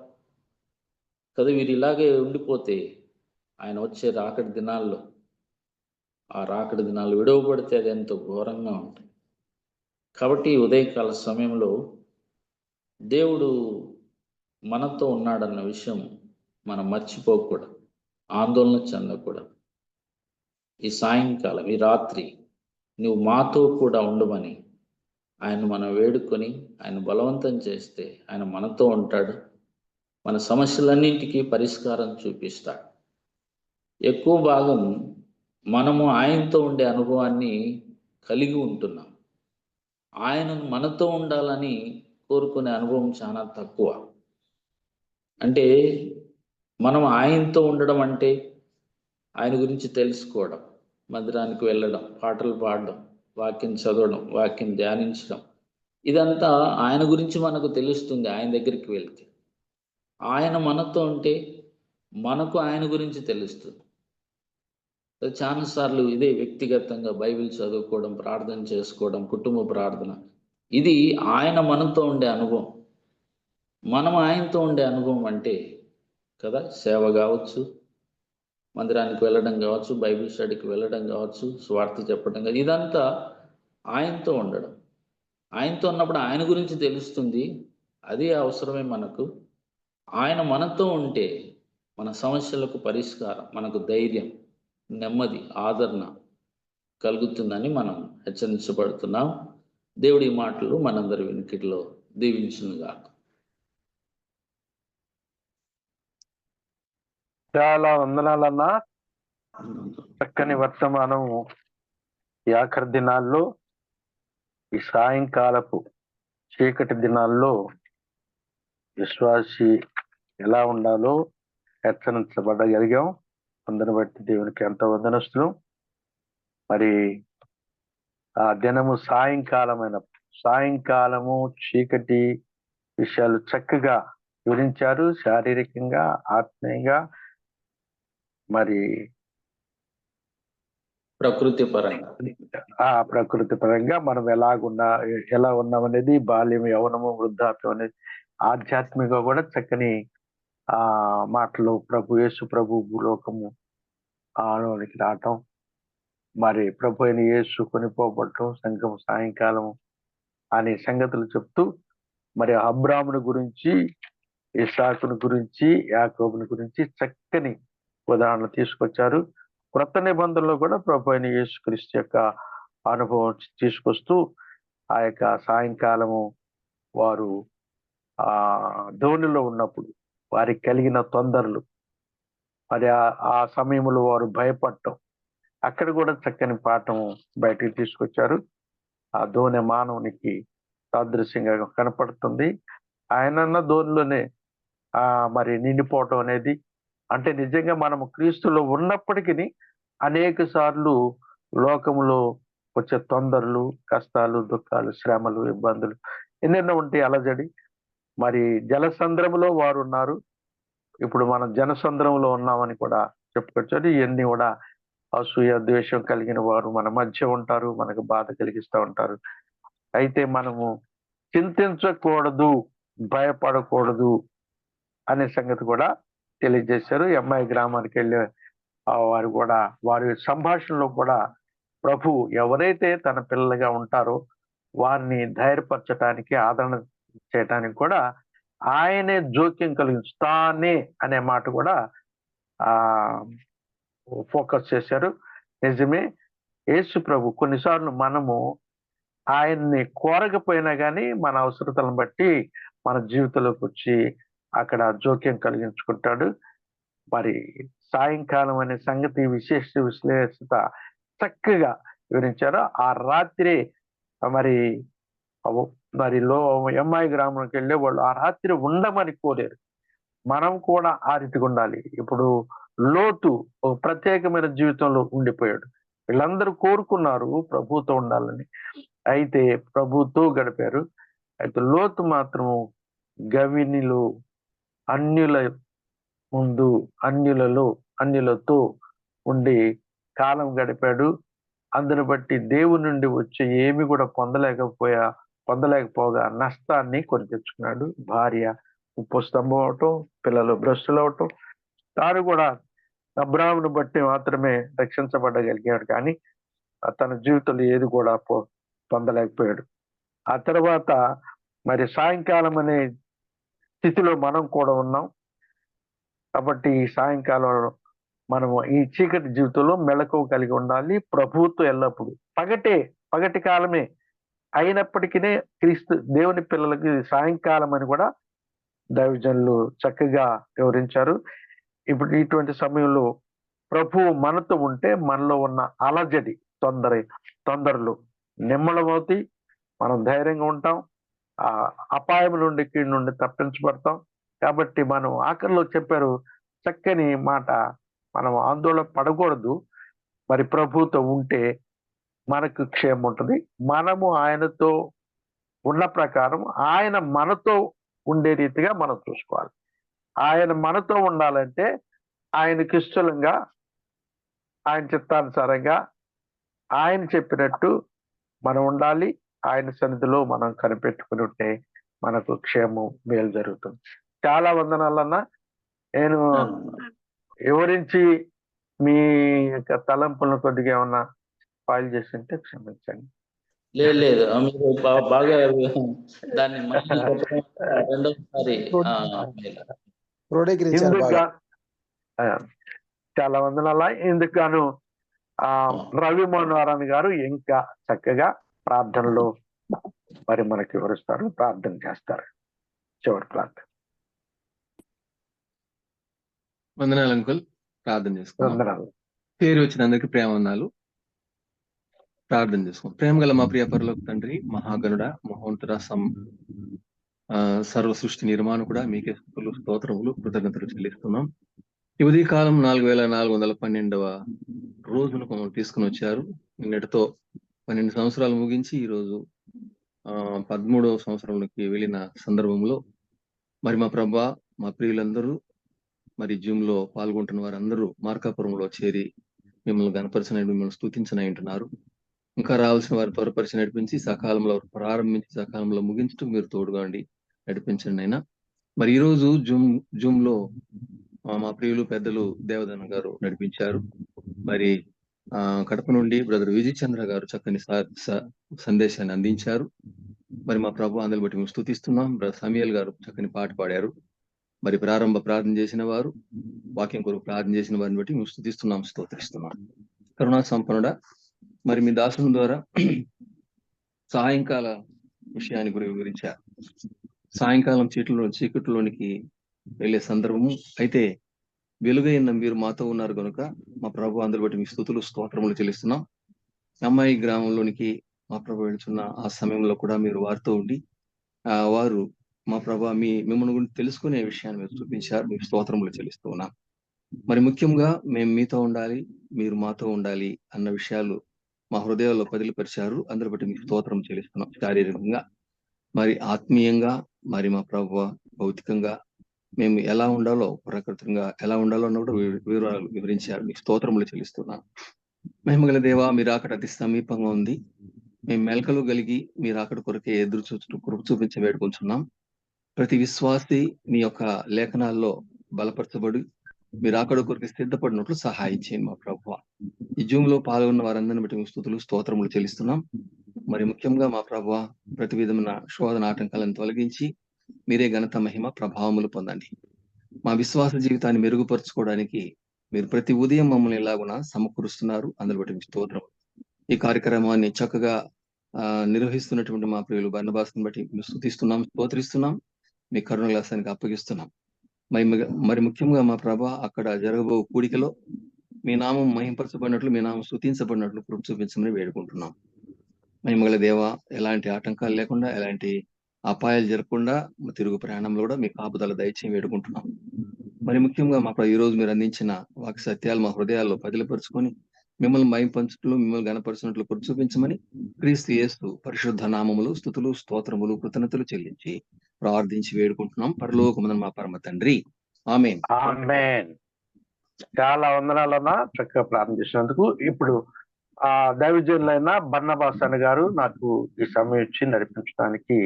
కదా, వీరు ఇలాగే ఉండిపోతే ఆయన వచ్చే రాకడి దినాల్లో, ఆ రాకడి దినాలు విడవబడితే అది ఎంతో ఘోరంగా ఉంటుంది. కాబట్టి ఉదయకాల సమయంలో దేవుడు మనతో ఉన్నాడన్న విషయం మనం మర్చిపోకూడదు, ఆందోళన చెందకూడదు. ఈ సాయంకాలం, ఈ రాత్రి నువ్వు మాతో కూడా ఉండమని ఆయన మనం వేడుకొని ఆయన బలవంతం చేస్తే ఆయన మనతో ఉంటాడు, మన సమస్యలన్నింటికీ పరిష్కారం చూపిస్తాడు. ఎక్కువ భాగం మనము ఆయనతో ఉండే అనుభవాన్ని కలిగి ఉంటున్నాం. ఆయనను మనతో ఉండాలని కోరుకునే అనుభవం చాలా తక్కువ. అంటే మనం ఆయనతో ఉండడం అంటే ఆయన గురించి తెలుసుకోవడం, మందిరానికి వెళ్ళడం, పాటలు పాడడం, వాక్యం చదవడం, వాక్యం ధ్యానించడం, ఇదంతా ఆయన గురించి మనకు తెలుస్తుంది. ఆయన దగ్గరికి వెళ్తే ఆయన మనతో ఉంటే మనకు ఆయన గురించి తెలుస్తుంది. చాలాసార్లు ఇదే వ్యక్తిగతంగా బైబిల్ చదువుకోవడం, ప్రార్థన చేసుకోవడం, కుటుంబ ప్రార్థన, ఇది ఆయన మనతో ఉండే అనుభవం. మనం ఆయనతో ఉండే అనుభవం అంటే కదా సేవ కావచ్చు, మందిరానికి వెళ్ళడం కావచ్చు, బైబిల్ స్టడీకి వెళ్ళడం కావచ్చు, స్వార్థ చెప్పడం కావచ్చు, ఇదంతా ఆయనతో ఉండడం. ఆయనతో ఉన్నప్పుడు ఆయన గురించి తెలుస్తుంది, అది అవసరమే మనకు. ఆయన మనతో ఉంటే మన సమస్యలకు పరిష్కారం, మనకు ధైర్యం, నెమ్మది, ఆదరణ కలుగుతుందని మనం హెచ్చరించబడుతున్నాం. దేవుడి మాటలు మనందరి వినికిడిలో దీవించునుగా. చాలా వందనాలన్నా. చక్కని వర్తమానం. ఈ ఆఖరి దినాల్లో, ఈ సాయంకాలపు చీకటి దినాల్లో విశ్వాసి ఎలా ఉండాలో హెచ్చరించబడగలిగాం. అందరిని బట్టి దేవునికి ఎంతో వందనస్తులు. మరి ఆ దినము సాయంకాలము చీకటి విషయాలు చక్కగా వివరించారు. శారీరకంగా, ఆత్మీయంగా, మరి ప్రకృతి పరంగా మనం ఎలా ఉన్నామనేది, బాల్యం, యవ్వనము, వృద్ధాప్యం అనేది, ఆధ్యాత్మికంగా కూడా చక్కని మాటలు యేసు ప్రభు భూలోకము ఆలోనికి రావటం, మరి ప్రభు అయిన యేసు కొనిపోబడటం, సంఘం సాయంకాలం అనే సంగతులు చెప్తూ మరి అబ్రాముని గురించి, ఇస్సాకుని గురించి, యాకోబుని గురించి చక్కని ఉదాహరణలు తీసుకొచ్చారు. క్రొత్త నిబంధనలో కూడా ప్రభు అయిన యేసుక్రీస్తు యొక్క అనుభవం తీసుకొస్తూ ఆ యొక్క సాయంకాలము వారు ఆ ధోనిలో ఉన్నప్పుడు వారికి కలిగిన తొందరలు, మరి ఆ సమయంలో వారు భయపడటం, అక్కడ కూడా చక్కని పాఠం బయటికి తీసుకొచ్చారు. ఆ ధోని మానవునికి సాదృశ్యంగా కనపడుతుంది. ఆయనన్న ధోనిలోనే మరి నిండిపోవటం అనేది, అంటే నిజంగా మనము క్రీస్తులో ఉన్నప్పటికీ అనేక సార్లు లోకములో వచ్చే తొందరలు, కష్టాలు, దుఃఖాలు, శ్రమలు, ఇబ్బందులు ఎన్నెన్నో ఉంటాయి, అలజడి. మరి జలసంద్రములో వారు ఉన్నారు, ఇప్పుడు మనం జనసంద్రంలో ఉన్నామని కూడా చెప్పుకొచ్చారు. ఇవన్నీ కూడా అసూయ, ద్వేషం కలిగిన వారు మన మధ్య ఉంటారు, మనకు బాధ కలిగిస్తూ ఉంటారు. అయితే మనము చింతించకూడదు, భయపడకూడదు అనే సంగతి కూడా తెలియజేశారు. ఎంఐ గ్రామానికి వెళ్ళే వారు కూడా వారి సంభాషణలో కూడా ప్రభు ఎవరైతే తన పిల్లలుగా ఉంటారో వారిని ధైర్యపరచడానికి, ఆదరణ చేయటానికి కూడా ఆయనే జోక్యం కలిగించు, తానే అనే మాట కూడా ఫోకస్ చేశారు. నిజమే, యేసు ప్రభు కొన్నిసార్లు మనము ఆయన్ని కోరకపోయినా కానీ మన అవసరతలను బట్టి మన జీవితంలోకి వచ్చి అక్కడ జోక్యం కలిగించుకుంటాడు. మరి సాయంకాలం అనే సంగతి విశ్లేషత చక్కగా వివరించారు. ఆ రాత్రి మరి ఎంఐ గ్రామానికి వెళ్ళే వాళ్ళు ఆ రాత్రి ఉండమని కోరారు. మనం కూడా ఆ రీతిగా ఉండాలి. ఇప్పుడు లోతు ఒక ప్రత్యేకమైన జీవితంలో ఉండిపోయాడు. వీళ్ళందరూ కోరుకున్నారు ప్రభుతో ఉండాలని, అయితే ప్రభుతో గడిపారు. అయితే లోతు మాత్రం గవినిలో అన్యుల ముందు, అన్యులతో ఉండి కాలం గడిపాడు. అందుని బట్టి దేవుని నుండి వచ్చే ఏమి కూడా పొందలేకపోగా నష్టాన్ని కొని తెచ్చుకున్నాడు. భార్య ఉప్పు స్తంభం అవటం, పిల్లలు భ్రష్టులు అవటం, తాను కూడా అబ్రాహామును బట్టి మాత్రమే రక్షించబడగలిగాడు, కానీ తన జీవితంలో ఏది కూడా పొందలేకపోయాడు. ఆ తర్వాత మరి సాయంకాలం అనే స్థితిలో మనం కూడా ఉన్నాం. కాబట్టి ఈ సాయంకాలంలో మనము ఈ చీకటి జీవితంలో మెళకువ కలిగి ఉండాలి. ప్రభువుతో ఎల్లప్పుడు పగటి కాలమే అయినప్పటికీ క్రీస్తు దేవుని పిల్లలకి సాయంకాలం అని కూడా దైవజనులు చక్కగా వివరించారు. ఇప్పుడు ఇటువంటి సమయంలో ప్రభువు మనతో ఉంటే మనలో ఉన్న అలజడి, తొందరలు నిమ్మలమవుతాయి. మనం ధైర్యంగా ఉంటాం, ఆ అపాయం నుండి, కీడు నుండి తప్పించబడతాం. కాబట్టి మనం ఆఖరిలో చెప్పారు చక్కని మాట, మనం ఆందోళన పడకూడదు. మరి ప్రభువుతో ఉంటే మనకు క్షేమం ఉంటుంది. మనము ఆయనతో ఉన్న ప్రకారం ఆయన మనతో ఉండే రీతిగా మనం చూసుకోవాలి. ఆయన మనతో ఉండాలంటే ఆయనకి ఇష్టంగా, ఆయన చిత్తానుసారంగా, ఆయన చెప్పినట్టు మనం ఉండాలి. ఆయన సన్నిధిలో మనం కనిపెట్టుకుని ఉంటే మనకు క్షేమం, మేలు జరుగుతుంది. చాలా వందనాలన్నా. నేను వివరించి మీ యొక్క తలంపులను కొద్దిగా ఏమన్నా ఫైల్ చేస్తుంటే క్షమించండి. లేదు, మీరు బాగా దాన్ని రెండోసారి చాలా వందనాల. ఇందుకు గాను రవి మోహన్ గారు ఇంకా చక్కగా ప్రార్థనలో మరి మనకి వివరిస్తారు, ప్రార్థన చేస్తారు. చివరి ప్రార్థన. వందనాలు అంకుల్. ప్రార్థన చేసుకుందాం. పేరు వచ్చిన అందరికి ప్రేమ వందనాలు. ప్రార్థన చేసుకోండి. ప్రేమ గల మా ప్రియ పరలోక తండ్రి, మహాగణుడ, మహోన్నతుడ, సర్వ సృష్టి నిర్మాణకుడా, మీకే స్తుతులు, స్తోత్రములు, కృతజ్ఞతలు చెల్లిస్తున్నాం. ఈ ఉదయకాలం 4412వ రోజును మమ్మల్ని తీసుకుని వచ్చారు. నిన్నటితో 12 సంవత్సరాలు ముగించి ఈరోజు 13వ సంవత్సరంలోకి వెళ్ళిన సందర్భంలో మరి మా ప్రభా, మా ప్రియులందరూ, మరి జూమ్ లో పాల్గొంటున్న వారందరూ మార్కాపురంలో చేరి మిమ్మల్ని గణపరిచిన, మిమ్మల్ని స్తుతించని ఉంటున్నారు. ఇంకా రావాల్సిన వారు త్వరపరిచి నడిపించి సకాలంలో ప్రారంభించి సకాలంలో ముగించడం మీరు తోడుగా ఉండి నడిపించండి అయినా. మరి ఈరోజు జూమ్ లో మా ప్రియులు పెద్దలు దేవదన్న గారు నడిపించారు. మరి కడప నుండి బ్రదర్ విజయ్ చంద్ర గారు చక్కని సందేశాన్ని అందించారు. మరి మా ప్రభు అందరిని బట్టి మేము స్తుతిస్తున్నాం. బ్రదర్ సమీయల్ గారు చక్కని పాట పాడారు. మరి ప్రారంభ ప్రార్థన చేసిన వారు, వాక్యం కొరకు ప్రార్థన చేసిన వారిని బట్టి మేము స్తుతిస్తున్నాం, స్తోత్రిస్తున్నాం. కరుణా సంపన్నుడా, మరి మీ దాసుని ద్వారా సాయంకాల విషయాన్ని గురించారు. సాయంకాలం చీకటిలోనికి వెళ్ళే సందర్భము అయితే వెలుగైన మీరు మాతో ఉన్నారు కనుక మా ప్రభు అందరి బట్టి మీ స్తుతులు స్తోత్రములు చెల్లిస్తున్నాం. అమ్మాయి గ్రామంలోనికి మా ప్రభు వెళ్తున్న ఆ సమయంలో కూడా మీరు వారితో ఉండి వారు మా ప్రభు మిమ్మల్ని గురించి తెలుసుకునే విషయాన్ని మీరు చూపించారు. మీకు స్తోత్రములు చెల్లిస్తూ ఉన్నాం. మరి ముఖ్యంగా మేము మీతో ఉండాలి, మీరు మాతో ఉండాలి అన్న విషయాలు మా హృదయాల్లో పదిలిపరిచారు. అందరి బట్టి మీకు స్తోత్రం చెల్లిస్తున్నాం. శారీరకంగా, మరి ఆత్మీయంగా, మరి మా ప్రభు భౌతికంగా మేము ఎలా ఉండాలో, ప్రకృతంగా ఎలా ఉండాలో అన్న కూడా వివరాలు వివరించారు. మీకు స్తోత్రములు చెల్లిస్తున్నాం. మహిమగల దేవా, మీరు అక్కడ అతి సమీపంగా ఉంది. మేము మెలకలు కలిగి మీరు అక్కడ కొరకే ఎదురు కృప చూపించి వేడుకుంటున్నాం. ప్రతి విశ్వాసి మీ యొక్క లేఖనాల్లో బలపరచబడి మీరు అక్కడ కొరకు సిద్ధపడినట్లు సహాయం చేయండి మా ప్రభువా. ఈ జూమ్ లో పాల్గొన్న వారందరిని బట్టి స్తుతులు స్తోత్రములు చెల్లిస్తున్నాం. మరి ముఖ్యంగా మా ప్రభువా, ప్రతి విధమైన శోధన ఆటంకాలను తొలగించి మీరే ఘనత, మహిమ, ప్రభావములు పొందండి. మా విశ్వాస జీవితాన్ని మెరుగుపరచుకోవడానికి మీరు ప్రతి ఉదయం మమ్మల్ని ఎలాగునా సమకూరుస్తున్నారు. అందరి బట్టి స్తోత్రం. ఈ కార్యక్రమాన్ని చక్కగా నిర్వహిస్తున్నటువంటి మా ప్రియులు బర్నబాస్ని బట్టి స్తుతిస్తున్నాం, స్తోత్రిస్తున్నాం. మీ కరుణాలాసానికి అప్పగిస్తున్నాం. మరి ముఖ్యంగా మా ప్రభా, అక్కడ జరగబో కూడికలో మీ నామం మహింపరచబడినట్లు, మీ నామం స్తుతించబడినట్లు కృప చూపించమని వేడుకుంటున్నాం. మహిమగల దేవ, ఎలాంటి ఆటంకాలు లేకుండా, ఎలాంటి అపాయాలు జరగకుండా తిరుగు ప్రయాణంలో కూడా మీ కాపుదల దయచేసి వేడుకుంటున్నాం. మరి ముఖ్యంగా మా ఈ రోజు మీరు అందించిన వాక్య సత్యాలు మా హృదయాల్లో పదిలపరుచుకొని మిమ్మల్ని మహింపరచుటలు, మిమ్మల్ని గణపరచినట్లు కృప చూపించమని క్రీస్తు యేసు పరిశుద్ధ నామములు స్తుతులు స్తోత్రములు కృతజ్ఞతలు చెల్లించి ప్రార్థించి వేడుకుంటున్నాం. పరలోకమున మా పరమ తండ్రి, ఆమేన్. ఆమేన్. చాలా వందనాలన్నా చక్కగా ప్రార్థన చేసినందుకు. ఇప్పుడు దైవజనులైన బర్నబాస్ అన్న గారు నాకు ఈ సమయం ఇచ్చి నడిపించడానికి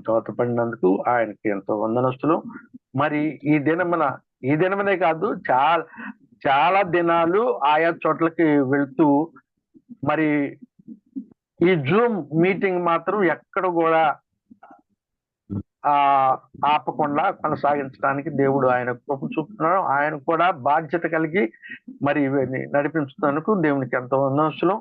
దోహదపడినందుకు ఆయనకి ఎంతో వందనస్తులు. మరి ఈ దినమనే కాదు, చాలా దినాలు ఆయా చోట్లకి వెళ్తూ మరి ఈ జూమ్ మీటింగ్ మాత్రం ఎక్కడ కూడా ఆపకుండా కొనసాగించడానికి దేవుడు ఆయన కృప చూపుతున్నాడు. ఆయన కూడా బాధ్యత కలిగి మరి నడిపించుతున్నందుకు దేవునికి ఎంతో వందనస్తులు.